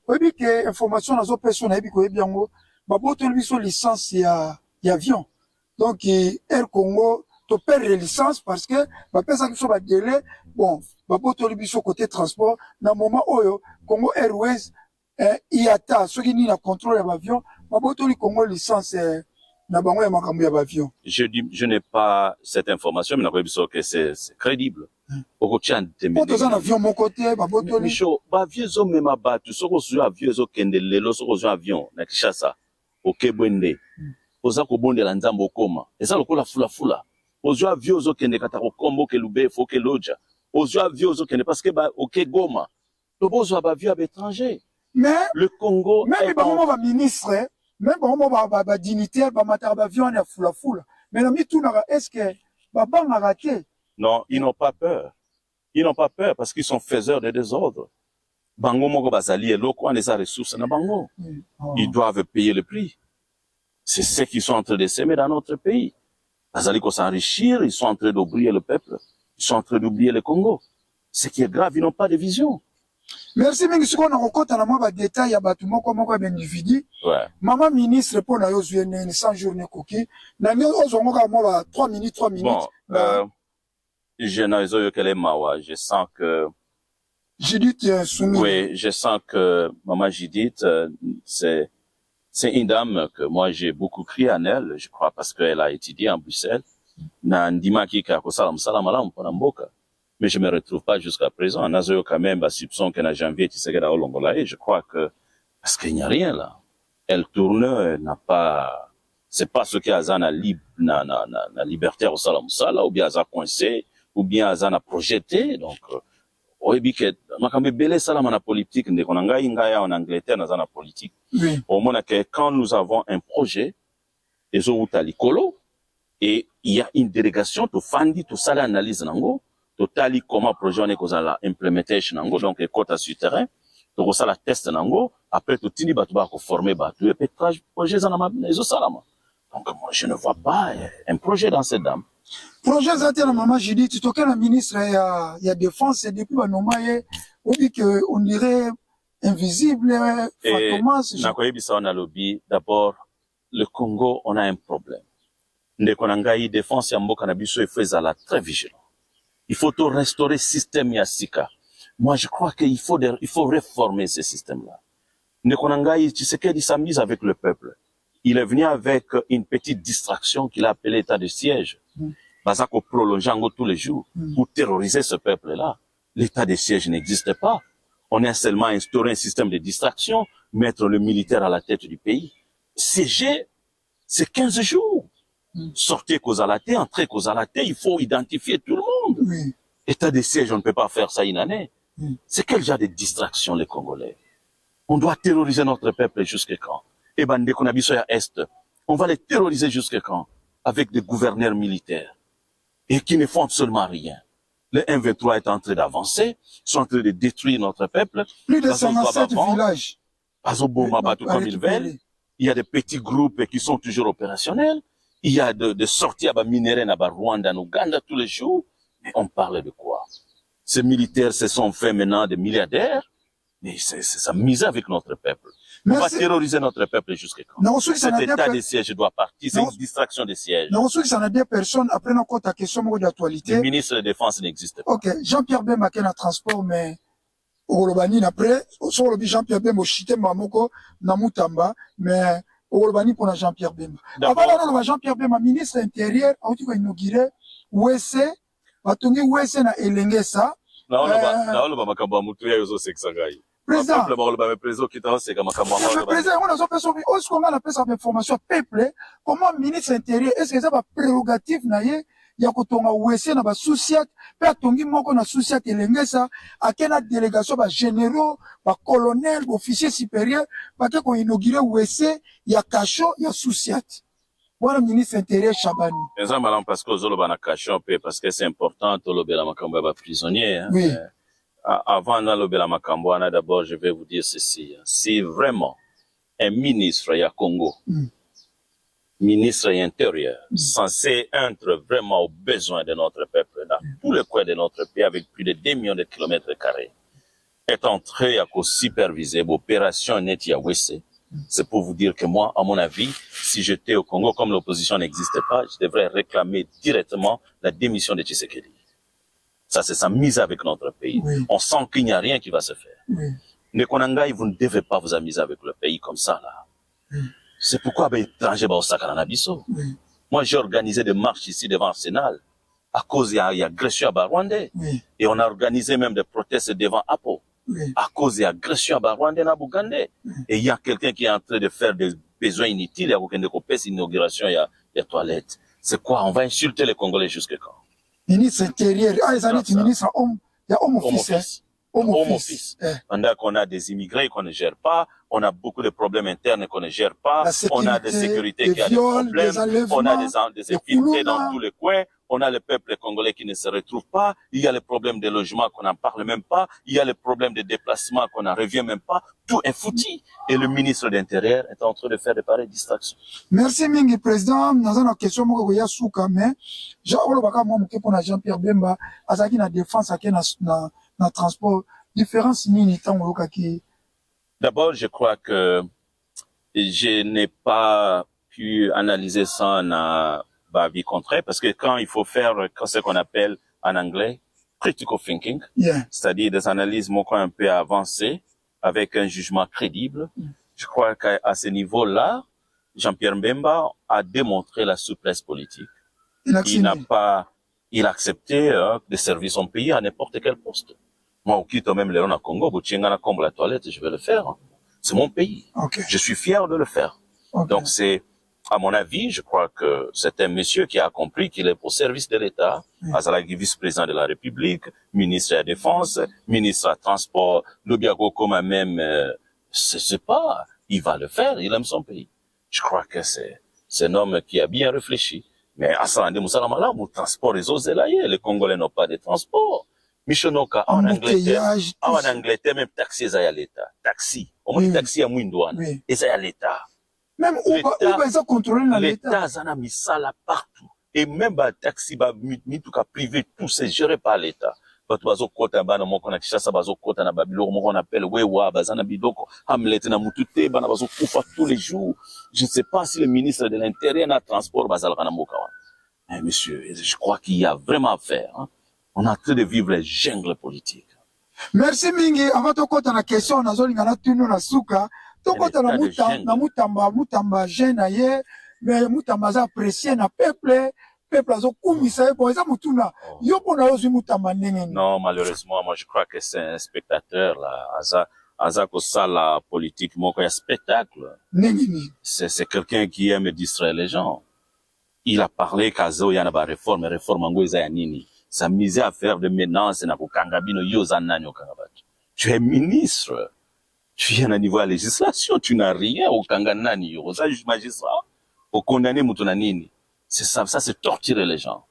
obi que information nazo personne ebi ko ebi yango ba boto biso licence ya avion. Donc Air Congo to perdre licence parce que ba pesa ki so ba délai bon ba boto biso côté transport na moment oyo Congo Airways IATA ceux qui ni la contrôle de l'avion ba boto li Congo licence je n'ai pas cette information, mais que c'est crédible. Au avion mon côté, Micho, vieux homme même abat, tu sais qu'on a vieux homme qui lelo, sur avion, na Kishasa, au Kebwende, aux akobonde la nzambo koma, et ça le kola fula. Aux vieux homme qui ne katako kombo ke lube, faut que loja. Aux vieux homme qui ne parce que au Kegoma, le bozo a vieux à l'étranger. Mais le Congo, même le ministre. Même bon, dignitaire, avion, il y a foula. Mais est-ce que Baba a raté? Non, ils n'ont pas peur. Ils n'ont pas peur parce qu'ils sont faiseurs de désordre. Bango Mogo Bazali et l'Oko, les ressources na Bango. Ils doivent payer le prix. C'est ce qu'ils sont en train de s'aimer dans notre pays. Bazali qu'on s'enrichir, ils sont en train d'oublier le peuple. Ils sont en train d'oublier le Congo. Ce qui est grave, ils n'ont pas de vision. Merci, mais si on a rencontré un détail à bâtiment comme un individu, maman ministre pour la 100 journées cookie, n'a 3 minutes. Bon, je sens que Judith soumis. Oui, je sens que maman Judith, c'est une dame que moi j'ai beaucoup crié en elle, je crois, parce qu'elle a étudié en Bruxelles. Mais je me retrouve pas jusqu'à présent. On a quand même un soupçon qu'en janvier, tu sais, et je crois que, parce qu'il n'y a rien là. Elle tourne, n'a pas, c'est pas ce qu'Azan a na liberté au salam sala, ou bien Azan coincé, ou bien Azan a projeté, donc, que, makambe belé salam na politique, ne konanga ingaya en Angleterre, Azan a politique. Oui. Au moment que quand nous avons un projet, les autres likolo, et il y a une délégation, tout fandi, tout ça l'analyse nango, totali comment projet on est cause la implementation nango donc les quotas sur terrain donc ça la test nango après tout tini batu ba ko former batu et pétrage projet za na les salama donc moi je ne vois pas un projet dans cette dame projet za tena maman Judith tu toka la ministre ya défense et depuis ba nomaye on dit que on dirait invisible fantôme na ko yebisa on a lobby d'abord le Congo on a un problème ndeko na ngai défense ya mboka na biso il faut ezala très vigilant. Il faut tout restaurer le système Yassika. Moi, je crois qu'il faut réformer ce système-là. Ndekonangaï, Tshisekedi s'amuse avec le peuple. Il est venu avec une petite distraction qu'il a appelée état de siège. Bazako prolongeant tous les jours pour terroriser ce peuple-là. L'état de siège n'existe pas. On a seulement instauré un système de distraction, mettre le militaire à la tête du pays. Siéger, c'est 15 jours. Sortez Kozalaté, entrez Kozalaté, il faut identifier tout le monde. Oui. État de siège, on ne peut pas faire ça une année. C'est quel genre de distraction les Congolais? On doit terroriser notre peuple jusqu'à quand? Et Bande Konabisoya Est, on va les terroriser jusqu'à quand? Avec des gouverneurs militaires. Et qui ne font absolument rien. Le M23 est en train d'avancer, sont en train de détruire notre peuple. Plus de 107 villages. Comme ils veulent. Il y a des petits groupes qui sont toujours opérationnels. Il y a de sorties à minéraux à Rwanda, en Ouganda tous les jours. Mais on parle de quoi? Ces militaires se sont faits maintenant des milliardaires. Mais c'est ça mise avec notre peuple. On va terroriser notre peuple jusqu'à quand? Cet état de siège doit partir. C'est une distraction de siège. Non, ceux qui sont des personnes, après, on compte ta question d'actualité. Le ministre de la Défense n'existe pas. Ok, Jean-Pierre Bemba qui est en transport, mais, au Rolobani, après, sur le Jean-Pierre Bemba, au Chité Mamoko, Namutamba, mais, au Rolobani pour la Jean-Pierre Bemba. Avant, on a Jean-Pierre Bemba, ministre intérieur, on va inaugurer, Ouesse, Batongi Ouesse na Elengesa. Non, le Makambo Moutuya, Yozo Seksangai. Président, le président qui est c'est comme le président, on a fait ce qu'on appelle ça information peuple, comment ministre intérieur, est-ce que ça va prérogative naie, ya kotonga wese na ba souciat, pe atongi moko na souciat elengesa, akena délégation ba généraux, ba colonel, ba officier supérieur, ba ke ko inaugurer wese, ya kacho, ya souciat. Voilà ministre intérieur Chabani. Exemple, parce que Zolo na kacho, parce que c'est important, Tolobela Makambo ba prisonnier, hein. Oui. Avant d'Alobela Makambouana, d'abord, je vais vous dire ceci. Si vraiment un ministre à Congo, ministre intérieur, censé être vraiment aux besoins de notre peuple, dans tous les coins de notre pays, avec plus de 2 millions de kilomètres carrés, est entré à superviser l'opération Netia Wesse, c'est pour vous dire que moi, à mon avis, si j'étais au Congo, comme l'opposition n'existait pas, je devrais réclamer directement la démission de Tshisekedi. Ça, c'est sa mise avec notre pays. Oui. On sent qu'il n'y a rien qui va se faire. Oui. Nekonangai, vous ne devez pas vous amuser avec le pays comme ça, là. C'est pourquoi, étranger, oui. Moi, j'ai organisé des marches ici devant Arsenal, à cause il y a agression à Rwandais. Oui. Et on a organisé même des protestes devant Apo, Oui. à cause il y a agression à Rwandais na Bougandais. Et il y a quelqu'un qui est en train de faire des besoins inutiles, il y a aucun de copier, inauguration, il y a toilettes. C'est quoi? On va insulter les Congolais jusqu'à quand? Ministre intérieur, ils ont dit ministre homme, il y a homme office. Homme office. Pendant qu'on a des immigrés qu'on ne gère pas, on a beaucoup de problèmes internes qu'on ne gère pas, on a des sécurités qui ont des problèmes, on a des infiltrés dans tous les coins, on a le peuple congolais qui ne se retrouve pas, il y a les problèmes de logement qu'on n'en parle même pas, il y a les problèmes de déplacement qu'on n'en revient même pas, tout est foutu. Et le ministre de l'Intérieur est en train de faire de pareilles distractions. Merci Mingi, président. Dans une question, moi, je suis souka, mais Jean-Pierre Bemba, azaki na défense, na transport, différence nini tango qui. D'abord, je crois que je n'ai pas pu analyser ça en vie contraire, parce que quand il faut faire ce qu'on appelle en anglais critical thinking, c'est-à-dire des analyses un peu avancées avec un jugement crédible, je crois qu'à ce niveau-là, Jean-Pierre Bemba a démontré la souplesse politique. Il a accepté de servir son pays à n'importe quel poste. Moi, au quitte même les à Congo, comme la toilette, je vais le faire. C'est mon pays. Okay. Je suis fier de le faire. Okay. Donc c'est, à mon avis, je crois que c'est un monsieur qui a compris qu'il est au service de l'État, Azalagi vice-président de la République, ministre de la Défense, ministre du Transport, Lobiago comme même, c'est pas, il va le faire, il aime son pays. Je crois que c'est un homme qui a bien réfléchi. Mais à Sarandé Moussalamala, mon transport les autres les Congolais n'ont pas de transport. Michonoka, en Angleterre, même taxi, ça y a l'État. Taxi. On dit taxi à Mouindouane. Et ça y a l'État. Même où ils ont contrôlé l'État. L'État, ça a mis ça là partout. Et même, taxi, mis tout cas privé, tout c'est géré par l'État. Bazo kota bana moko na Kishasa bazo kota na Babylone moko on appelle wewa bazana bidoko hamlete na mutute bana bazo kufa tous les jours. Je ne sais pas si le ministre de l'Intérieur na transport bazalaka na mboka wana. Mais monsieur, je crois qu'il y a vraiment à faire. Hein. On est en train de vivre les jungles politiques. Merci Mingi. Avant de kota na question na zoli ngana tunu na suka. To kota na mutamba jeune aye, mais mutamba za apprécié na peuple. Non, malheureusement, moi je crois que c'est un spectateur là. Azako ça la politique, mon un spectacle. C'est quelqu'un qui aime distraire les gens. Il a parlé qu'Azo y a une réforme ango nini. Ça misait à faire de menaces na kangabino yozananyo kangabatu. Tu es ministre. Tu viens à niveau de la législation, tu n'as rien au kanganani yo. Ça juge magistrat. Au condamner mutunanini. C'est ça, c'est torturer les gens.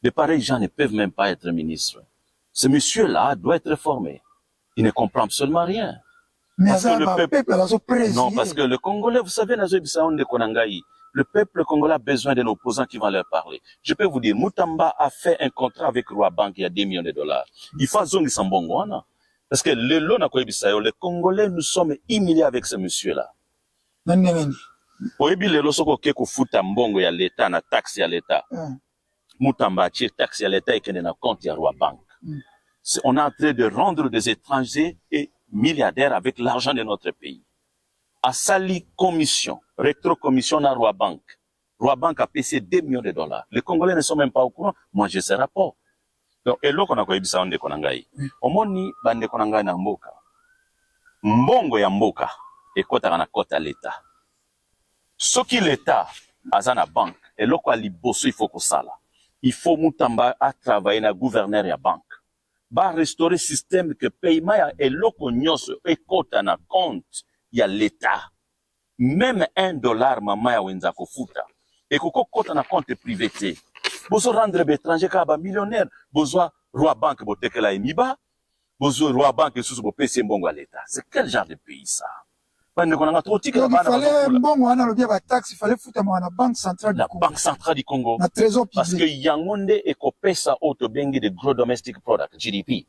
De pareils gens ne peuvent même pas être ministres. Ce monsieur-là doit être réformé. Il ne comprend absolument rien. Mais parce que le peuple, non, parce que le Congolais, vous savez, Le peuple congolais a besoin d'un opposant qui va leur parler. Je peux vous dire, Mutamba a fait un contrat avec Roi Bank il y a 2 millions de dollars. Il faut zongi sambongwana. Parce que le lot n'a quoi les Congolais, nous sommes humiliés avec ce monsieur-là. Oyebi le losoko keko futa mbongo ya l'État na taxe ya l'État. Mutamba tire taxe ya l'État et qu'il na compte ya Roi Bank. On est en train de rendre des étrangers et milliardaires avec l'argent de notre pays. À Sali commission, rétro-commission à Roi Bank. Roi Bank a payé 2 millions de dollars. Les Congolais ne sont même pas au courant. Moi, j'ai ce rapport. Donc, et là, on a quoi ça on dékonangai. Omoni bande konangai na mboka. Mbongo ya mboka et kota na kota l'État. Ce qui l'État a na banque et là quoi liboso il faut que ça là. Il faut Mutamba à travailler na gouverneur ya banque. Ba restaurer système que paiement et loko nyonso et kota na compte ya l'État. Même $1 mama ya wenza kofuta. Et koko kota na compte privé. Bozo rendre l'étranger kaba millionnaire. Bozo Roi Bank botekela emiba. Bozo Roi Bank sous bo PC mbongo à l'État. C'est quel genre de pays ça? Donc il fallait mbongo ana lobia ba taxe, il fallait foutre na banque centrale du Congo. La banque centrale du Congo. Na trésor privé. Parce que yangonde ekopesa auto bengi de gros domestic product GDP.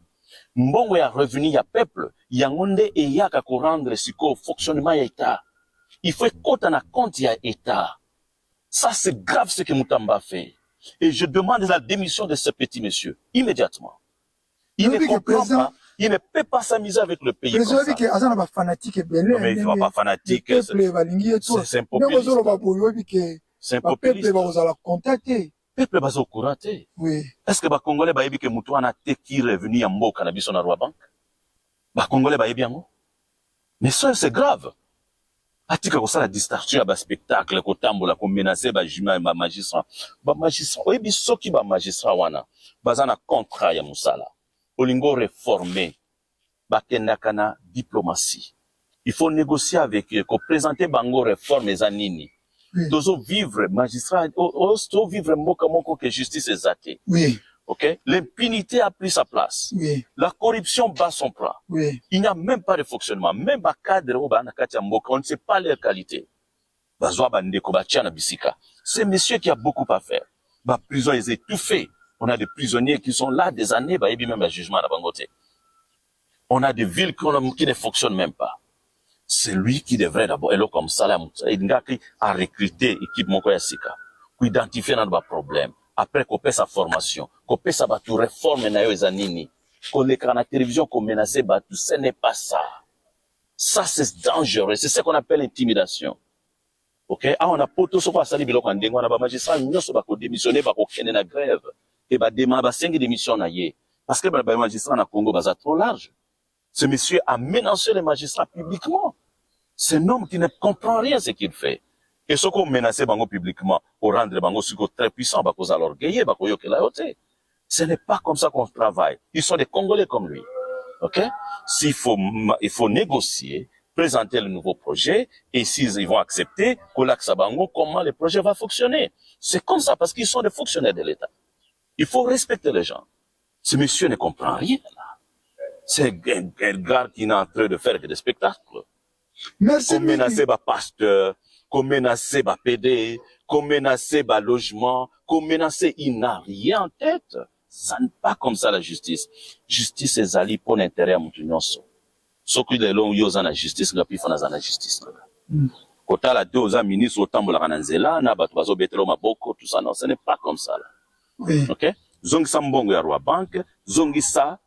Mbongo ya revenu ya peuple, yangonde e yaka ko rendre siko fonctionnement ya État. Il faut compte na compte ya État. Ça c'est grave ce que Mutamba fait. Et je demande la démission de ce petit monsieur immédiatement. Il ne comprend pas. Il ne peut pas s'amuser avec le pays comme ça. Non, mais il ne faut pas fanatique. C'est un populiste. C'est un populiste. Peuple va au courant. Oui. Est-ce que les Congolais va que Moutouana te qui revenu en Mboka na biso na Roi Bank? Les Congolais va bien. Mais ça c'est grave. Atika ko la distraction ya spectacle ko tambola ko menacer ba juma ba magistrat. Ba magistrat oyebi soki ba magistrat wana bazana contrat ya musala. Olingo réformer, bakendakana diplomatie. Il faut négocier avec eux, qu'on présente bango réforme et zanini. Tozo vivre, magistrat, osto vivre moko que justice est zate. Oui. Ok? L'impunité a pris sa place. Oui. La corruption bat son plan. Oui. Il n'y a même pas de fonctionnement. Même ba cadre ou ba nakati mboka, on ne sait pas leur qualité. Bazwa bandeko bachana bisika. C'est monsieur qui a beaucoup à faire. Ba prison est étouffée. On a des prisonniers qui sont là des années, bah, et puis même un jugement à la Bangote. On a des villes qui ne fonctionnent même pas. C'est lui qui devrait d'abord, et là, comme ça, il a recruté l'équipe Mokoya Sika, pour identifier nos problèmes. Après, qu'on paie sa formation, qu'on paie sa batou réforme, na anini, qu'on l'écran à la télévision, qu'on menace batou, ce n'est pas ça. Ça, c'est dangereux. C'est ce qu'on appelle l'intimidation. Ok? Ah, on a poto, so pas sali biloko andengo, on a ba magistrat, nous, so ba ko démissionner, ba ko kene na grève. Et bah, demande 5 démissions na yé. Parce que les magistrats na Congo, bah, trop large. Ce monsieur a menacé les magistrats publiquement. C'est un homme qui ne comprend rien ce qu'il fait. Et ce qu'on menace bango publiquement, pour rendre bango suko très puissant, bah, cause à l'orgueil, bah, koyo ke la yote. Ce n'est pas comme ça qu'on travaille. Ils sont des Congolais comme lui. Ok? Il faut négocier, présenter le nouveau projet, et s'ils vont accepter, kolaksa bango, comment le projet va fonctionner. C'est comme ça, parce qu'ils sont des fonctionnaires de l'État. Il faut respecter les gens. Ce monsieur ne comprend rien, là. C'est un gars qui est en train de faire des spectacles. Merci. Qu'on menace ba pasteur, qu'on menace ba PD, qu'on menace ba logement, qu'on menace, il n'a rien en tête. Ça n'est pas comme ça la justice. Justice est zali pour l'intérêt à Moutounyoso. Ce qui est long, yosa na justice, la pifana za na justice. Kota la deux ans ministre, autant la rananzela, na batuazo betelo maboko, tout ça, non, ce n'est pas comme ça, là. Oui. Ok? Zongi sa mbongo ya Roi Bank, zongi sa,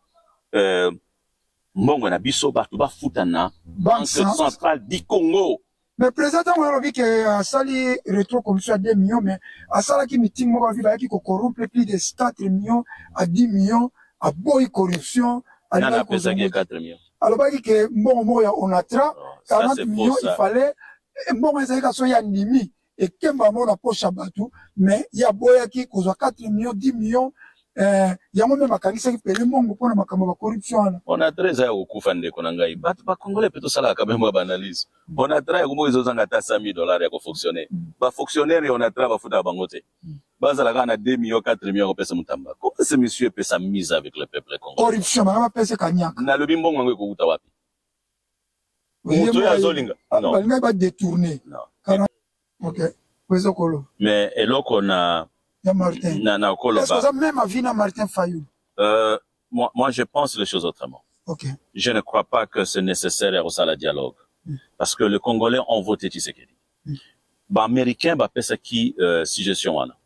mbongo na biso batu ba futana, Banque centrale du Congo. Mais président, on a vu que Sali rétro commission à 2 millions, mais à Sala qui meeting, on a vu qu'il corrompt plus de 4 millions à 10 millions, à boy corruption, à l'État. 4 millions. Alors, il dit que bon, on a 40 millions, il fallait, bon, il y a Nimi, et Kemba, on a poche à Batou, mais il y a boy qui cause 4 millions, 10 millions, il y a même un candidat qui paye le monde pour la corruption. On a 13 ans au Koufande Konangaï. Bat pas congolais peut ça là quand même analyse. On a 13 ans ils ont engagé $100,000 pour fonctionner. Ba fonctionnaire et on a travaillé à Bangote. Bas la gana 2 millions 4 millions pour Mutamba. Comment ce monsieur peut s'amuser avec le peuple congolais? Corruption, mais on va payer Kanyak. Na le bimbo ngwe ko utawapi. Oui, Muto ya zolinga. Non. Il va détourner. Non. OK. Président Kolo. Mais eloko na Martin. na Kolo. Est-ce que ça même a vu Martin Fayou? Moi, je pense les choses autrement. Ok. Je ne crois pas que c'est nécessaire au sein dialogue. Parce que les Congolais ont voté Tshisekedi. Bah, Américain, bah, pesa qui, suggestion wana.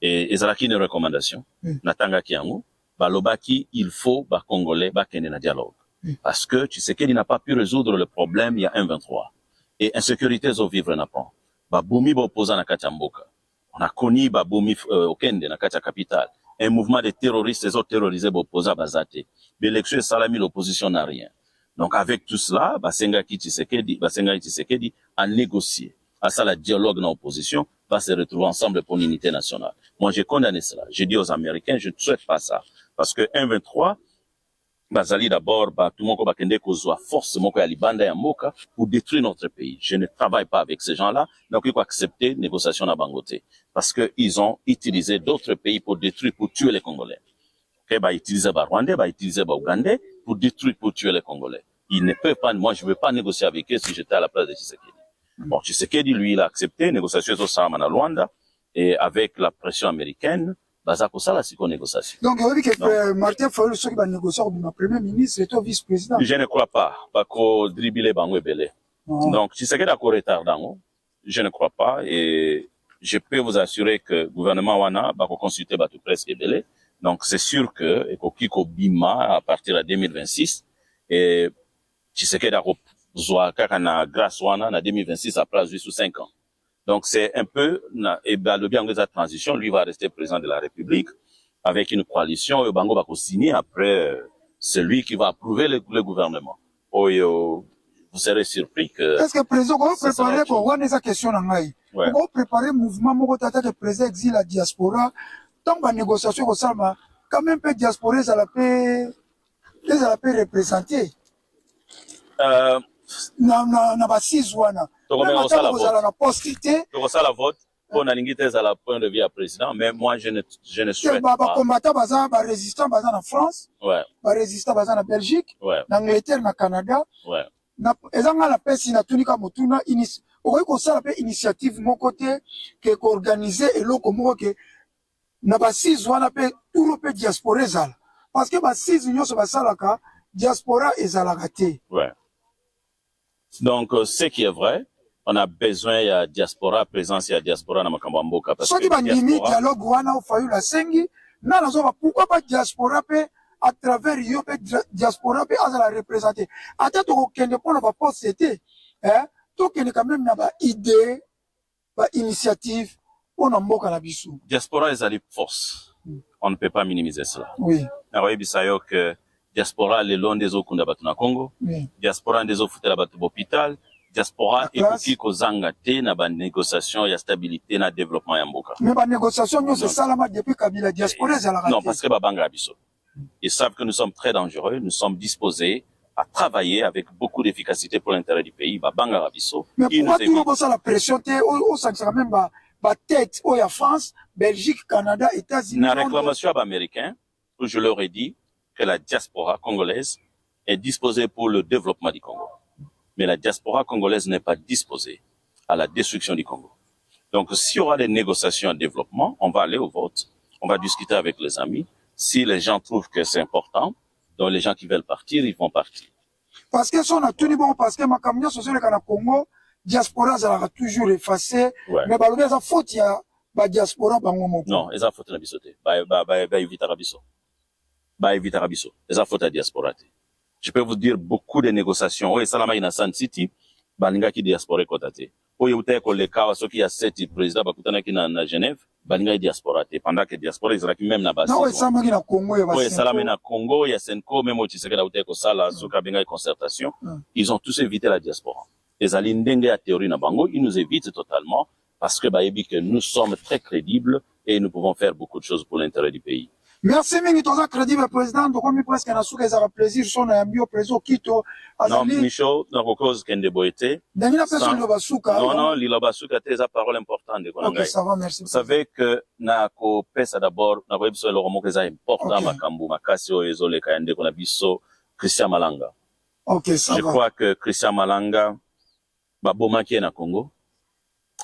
Et ezalaki une recommandation. Natanga kiango. Bah, lobaki, il faut, bah, Congolais, bah, kene na dialogue. Parce que Tshisekedi n'a pas pu résoudre le problème il y a 1-23. Et insécurité au vivre n'a pas. Bah, boumi, bah, opposant na Kachamboka. On a connu, bah, boumi, Okende, na Kacha capitale. Un mouvement de terroristes, les autres terrorisés, bah, opposant, bah, Zate. L'élection est salami, l'opposition n'a rien. Donc, avec tout cela, Basengaki Tshisekedi a négocié. À ça, le dialogue dans l'opposition va se retrouver ensemble pour l'unité nationale. Moi, j'ai condamné cela. J'ai dit aux Américains, je ne souhaite pas ça. Parce que 1-23, Bazali d'abord, tout le monde va kende kozwa force, mon ya libanda ya moka pour détruire notre pays. Je ne travaille pas avec ces gens-là. Donc, il faut accepter négociation à Bangote. Parce que ils ont utilisé d'autres pays pour détruire, pour tuer les Congolais. Okay, utiliser Rwandais, utiliser Ougandais pour détruire, pour tuer les Congolais. Ils ne peuvent pas, moi, je ne veux pas négocier avec eux si j'étais à la place de Tshisekedi. Bon, Tshisekedi, lui, il a accepté, négociation au Samana Luanda, et avec la pression américaine, Bazako Sala, c'est qu'on négociation. Donc, il dit que Martin Fayulu, ceux qui va négocier avec le premier ministre, et toi, vice-président. Je ne crois pas, Bako dribbler Bangwe Belé. Donc, Tshisekedi a retard dans je ne crois pas, et je peux vous assurer que le gouvernement Wana va consulter Batu Presse et Belé. Donc, c'est sûr que, Ekokiko Bima, à partir de 2026, et Tshisekedi a besoin na grâce wana na 2026 après 8 ou 5 ans. Donc c'est un peu et le bien de la transition, lui va rester président de la République avec une coalition et Bango va signer après celui qui va approuver le gouvernement. Vous serez surpris que est-ce que président vous préparez pour voir des questions dans ngai? Vous préparez mouvement moko tata que président exil la diaspora tant ba négociation au salma quand même peu diaspora ça la paix représenter na basisi wana na postité la vote pour n'alingiter à la point de vue à président mais moi je ne souhaite pas combattant baza ba résistant baza na France ba résistant baza na Belgique na Angleterre na Canada na ezanga la pesi na tunika motuna okoki kosala pe initiative moko te ke koorganiser eloko moko ke na basisi wana pe turo pe diaspora ezala parce que basisi nyonso basalaka diaspora ezalaka te. Donc, ce qui est vrai, on a besoin de diaspora, présence de diaspora dans Makambamboka. Parce que dialogue wana Fayulu la sengi, pourquoi pas diaspora pe à travers yo pe diaspora pe azala représenter. Ata to kende pona ba poste to kende quand même na ba idée, ba initiative pona mboka na bisu. Diaspora est allée force. On ne peut pas minimiser cela. Oui. Na bisayo que diaspora le long des eaux kunda batu na Congo, diaspora des eaux futela batu hôpital, diaspora et koki kozanga te na ba négociation ya stabilité na développement ya mboka. Mais ba négociation nous c'est salama depuis Kabila diaspora za la. Non parce que ba banga biso. Ils savent que nous sommes très dangereux, nous sommes disposés à travailler avec beaucoup d'efficacité pour l'intérêt du pays, ba banga biso. Mais pourquoi tout le monde la pression te au ça même ba tête au ya France, Belgique, Canada, États-Unis. Na réclamation à américain où je leur ai dit que la diaspora congolaise est disposée pour le développement du Congo. Mais la diaspora congolaise n'est pas disposée à la destruction du Congo. Donc, s'il y aura des négociations de développement, on va aller au vote, on va discuter avec les amis. Si les gens trouvent que c'est important, donc les gens qui veulent partir, ils vont partir. Parce que si on a tout dit bon, parce que ma camion social le Congo, diaspora, ça l'a toujours effacé. Mais bah, ça faute, il y a, bah, diaspora, bah, non, ils ont faute la bisoté. Bah, éviter la biso. Éviter la biso. Ils ont faute la diaspora. Je peux vous dire beaucoup de négociations. Oui, Salama ina San City, balinga ki diaspora kotate. Oui, ute ko le kawa soki ya seti président bakutana ki na Genève, balinga diaspora te. Pendant que diaspora izalaki même na basi. Non, Salama ki na Congo ya basi. Oui, Salama na Congo, ya Senko, même au Tshisekedi ute ko sala soka benga concertation. Ils ont tous évité la diaspora. Les alindenge ya théorie na bango, ils nous évitent totalement parce que baebi que nous sommes très crédibles et nous pouvons faire beaucoup de choses pour l'intérêt du pays. Merci mingi toza crédible président donc comme presque na souka za plaisir son na mbio président Kito azali. Non Michaud na cause kende boité. Dangina personne le basuka. Non, lilo basuka te za parole importante de konanga. OK, ça va, merci. Vous savez que na ko pesa d'abord na ko biso le romo que ça important makambu makasi o ezole kayande kona biso Christian Malanga. OK, ça va. Je crois que Christian Malanga baboma qui est na Congo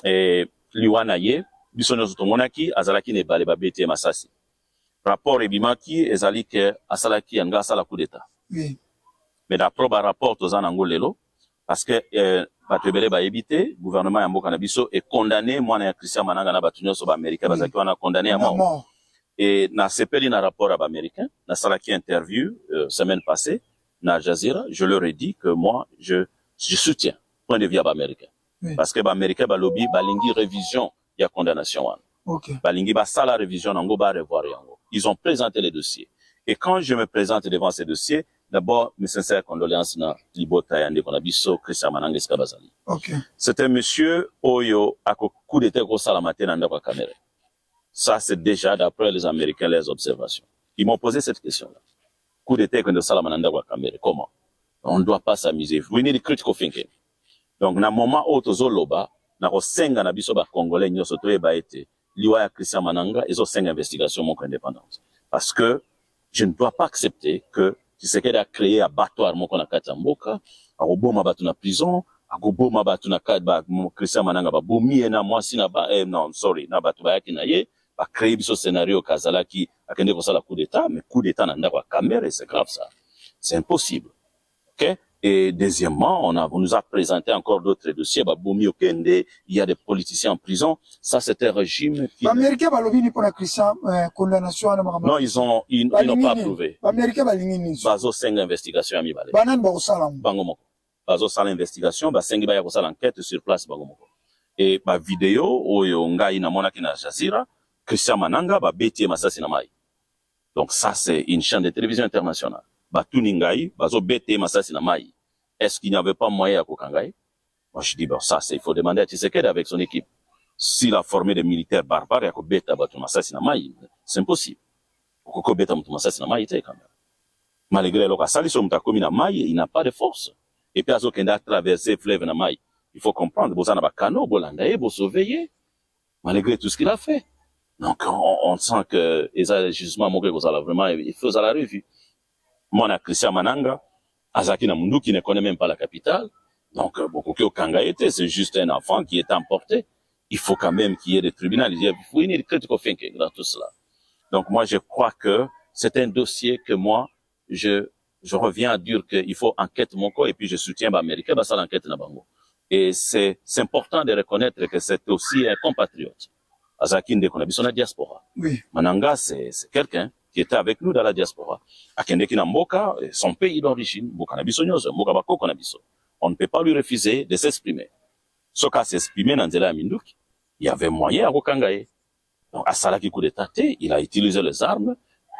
et liwa na ye biso nyonso tomonaki azalaki na ebale babeti ye masasi rapport ebimaki ezali ke asalaki yanga asala coup d'état Oui. mais d'après rapport toza nango lelo parce que bato ebele bayebi te gouvernement ya mboka na biso ekondamne mwana ya Christian Mananga na bato nyonso baaméricain bazalaki wana condamné à mort et na sepeli na rapport à baaméricain nasalaki interview semaine passée na Al Jazeera je leur ai dit que moi je soutiens point de vue à baaméricain parce que baaméricain balobi balingi révision ya condamnation wana balingi basala révision nango ba revoir yango ils ont présenté les dossiers et quand je me présente devant ces dossiers d'abord, mes sincères condoléances na Libota Yande Konabiso, Christian Mananga Skabazali. C'est un monsieur Oyo à coup d'état au Salamate Nanda Kamere. Ça, c'est déjà d'après les Américains, les observations. Ils m'ont posé cette question-là. Coup d'état de Salamananda Kamere. Comment? On ne doit pas s'amuser. We need critical thinking. Donc, na moment où Tozoloba, na Rosenga na biso ba Congolais, nyo soto eba ete, liwa ya Christian Mananga, ils ont 5 investigations mon indépendance. Parce que je ne dois pas accepter que Tshisekedi a créé abattoir moko na kati ya mboka, akoboma bato na prison, akoboma bato na kati ba Christian Mananga babomi na mwasi na na bato bayaki na ye, ba créé biso scénario kazalaki akende kosala coup d'état, mais coup d'état na ndako ya Kamere, c'est grave ça. C'est impossible. OK? Et deuxièmement, on nous a présenté encore d'autres dossiers, babomi okende, il y a des politiciens en prison, ça c'est un régime qui Américain balobi ni pour la Christian condamnation na non, ils n'ont pas approuvé. Américain balingi ni bazo senga investigation ya mibale. Banan ba osala bango moko. Bazo sala investigation, ba sengi ba ya kosala enquête sur place bango moko. Et ba vidéo oyo ngai na mona ki na Al Jazeera, Christian Mananga ba beti masasi na mai. Donc ça c'est une chaîne de télévision internationale. Ba tuningai bazo beti masasi na mai. Est-ce qu'il n'y avait pas moyen à Kokangai? Moi je dis bon ça c'est il faut demander à Tshisekedi avec son équipe. S'il a formé des militaires barbares ya ko beta ba masasi na mai, c'est impossible. Koko beta mutu masasi na mai te quand même. Malgré le kasali so mutakomi na mai, il n'a pas de force. Et puis azo kenda traverser fleuve na mai. Il faut comprendre bozana ba kano bolanda e bo surveiller. Malgré tout ce qu'il a fait. Donc on sent que eza justement mon gars vraiment il faut à la revue. Mona Christian Mananga Azaki na Mundu qui ne connaît même pas la capitale. Donc, beaucoup qui au Kangaete, c'est juste un enfant qui est emporté. Il faut quand même qu'il y ait des tribunaux. Il faut une critical thinking dans tout cela. Donc, moi, je crois que c'est un dossier que moi, je reviens à dire qu'il faut enquête mon corps et puis je soutiens l'Américain, ça l'enquête na bango. Et c'est important de reconnaître que c'est aussi un compatriote. Azaki Ndekonabiso na diaspora. Oui. Mananga, c'est quelqu'un qui était avec nous dans la diaspora. Akendeki na mboka, son pays d'origine, mboka na biso nyoso, mboka bakoko na biso. On ne peut pas lui refuser de s'exprimer. Soka s'exprimer dans Nzela Minduki, il y avait moyen à Kokangaye. Donc, à Salaki coup d'état, il a utilisé les armes,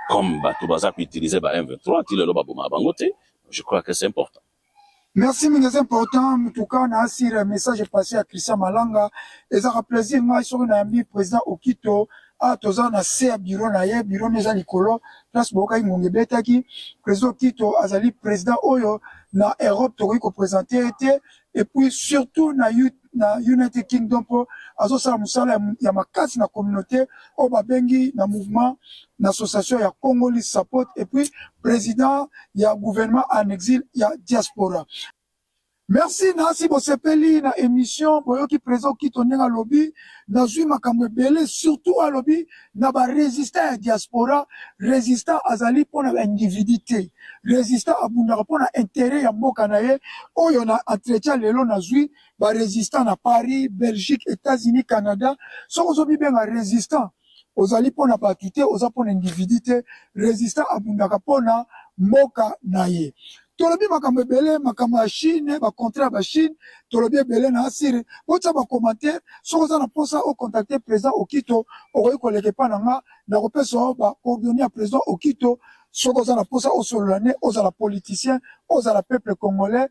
comme Batoubaza peut utiliser M23, il le Babuma Bangote. Je crois que c'est important. Merci, mais c'est important. En tout cas, on a assis le message passé à Christian Malanga. Et ça a plaisir, moi, sur un ami président Okito. Ah, toza na se ya bureau na ye, bureau neza likolo, place boka imonge betaki, président Kito azali président oyo, na Europe tori ko présenter été, et puis surtout na United Kingdom po, azo sala musala ya makasi na communauté, o babengi na mouvement, na association ya Congolese Support, et puis président ya gouvernement en exil ya diaspora. Merci Nancy Bosepeli na émission boyoki présent qui tourne à lobby na zui makambo belé surtout à lobby na ba résistant à diaspora résistant azali pour na individualité résistant abunda pour na intérêt ya mboka na ye oyo na entretien lelo na zui ba résistant na Paris Belgique États-Unis Canada soko zo bien résistant ozali pour na batité oza pour individualité résistant abunda pour na mboka na ye. Tolobi makambo belé makambo ya Chine ba contrat ba Chine tolobi belé na asire botsa ba commentaire soko za na posa au contacter président Okito okoyi koleke pa nanga na kopesa ba coordonner président Okito soko za na posa au solane aux la politicien aux la peuple congolais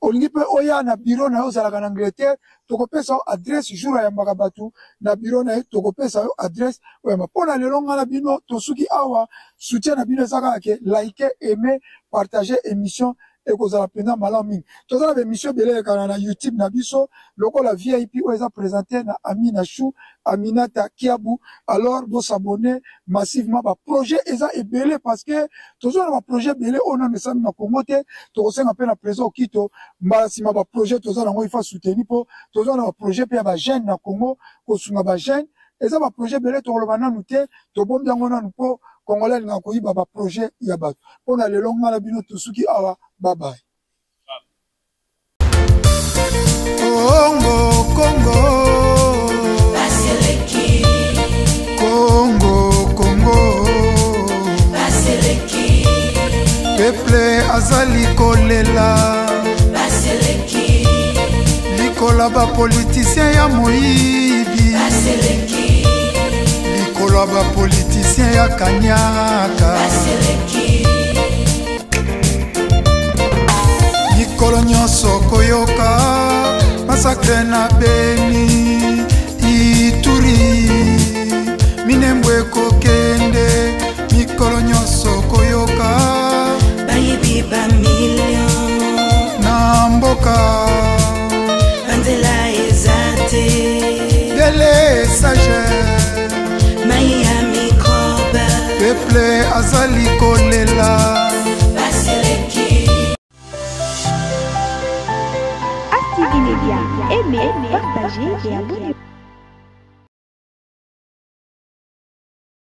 olingi pe oya na bureau na ozala ka na Angleterre tokopesa adresse jour ya makabatu na bureau na tokopesa adresse oya mapona lelo ngala bino tosuki awa soutien na bino saka ke like aimer partager émission et qu'on a pendant malaming. Tout ça, l'émission belé na YouTube na biso, loko la VIP où ils ont présenté na Amina Chou, Aminata Kiabou. Alors, vous s'abonner massivement à projet ils ont belé parce que toujours dans projet belé on a message na Congote, tout ça on appelle la présence Kito, massivement ba projet tout ça on il faut soutenir pour toujours dans projet puis ba jeune na Congo, ko sunga ba jeune. Et ça va projet belé to le bana nouté to bom dango na nupo congolais nga ko yiba ba projet ya bato on a le long mala bino to suki awa bye bye. Congo Congo Baseleki Congo Congo Baseleki peuple azali kolela Baseleki likola ba politicien ya moyibi Baseleki likola ba politicien ya kanyaka Baseleki likolo nyonso koyoka masakre na Beni Ituri minembwe kokende mikolo nyonso koyoka bayibi ba million na mboka banzela ezate dele sage Miami Koba peuple azali kolela. Baseleki Active Média. Aimez, partagez et abonnez-vous.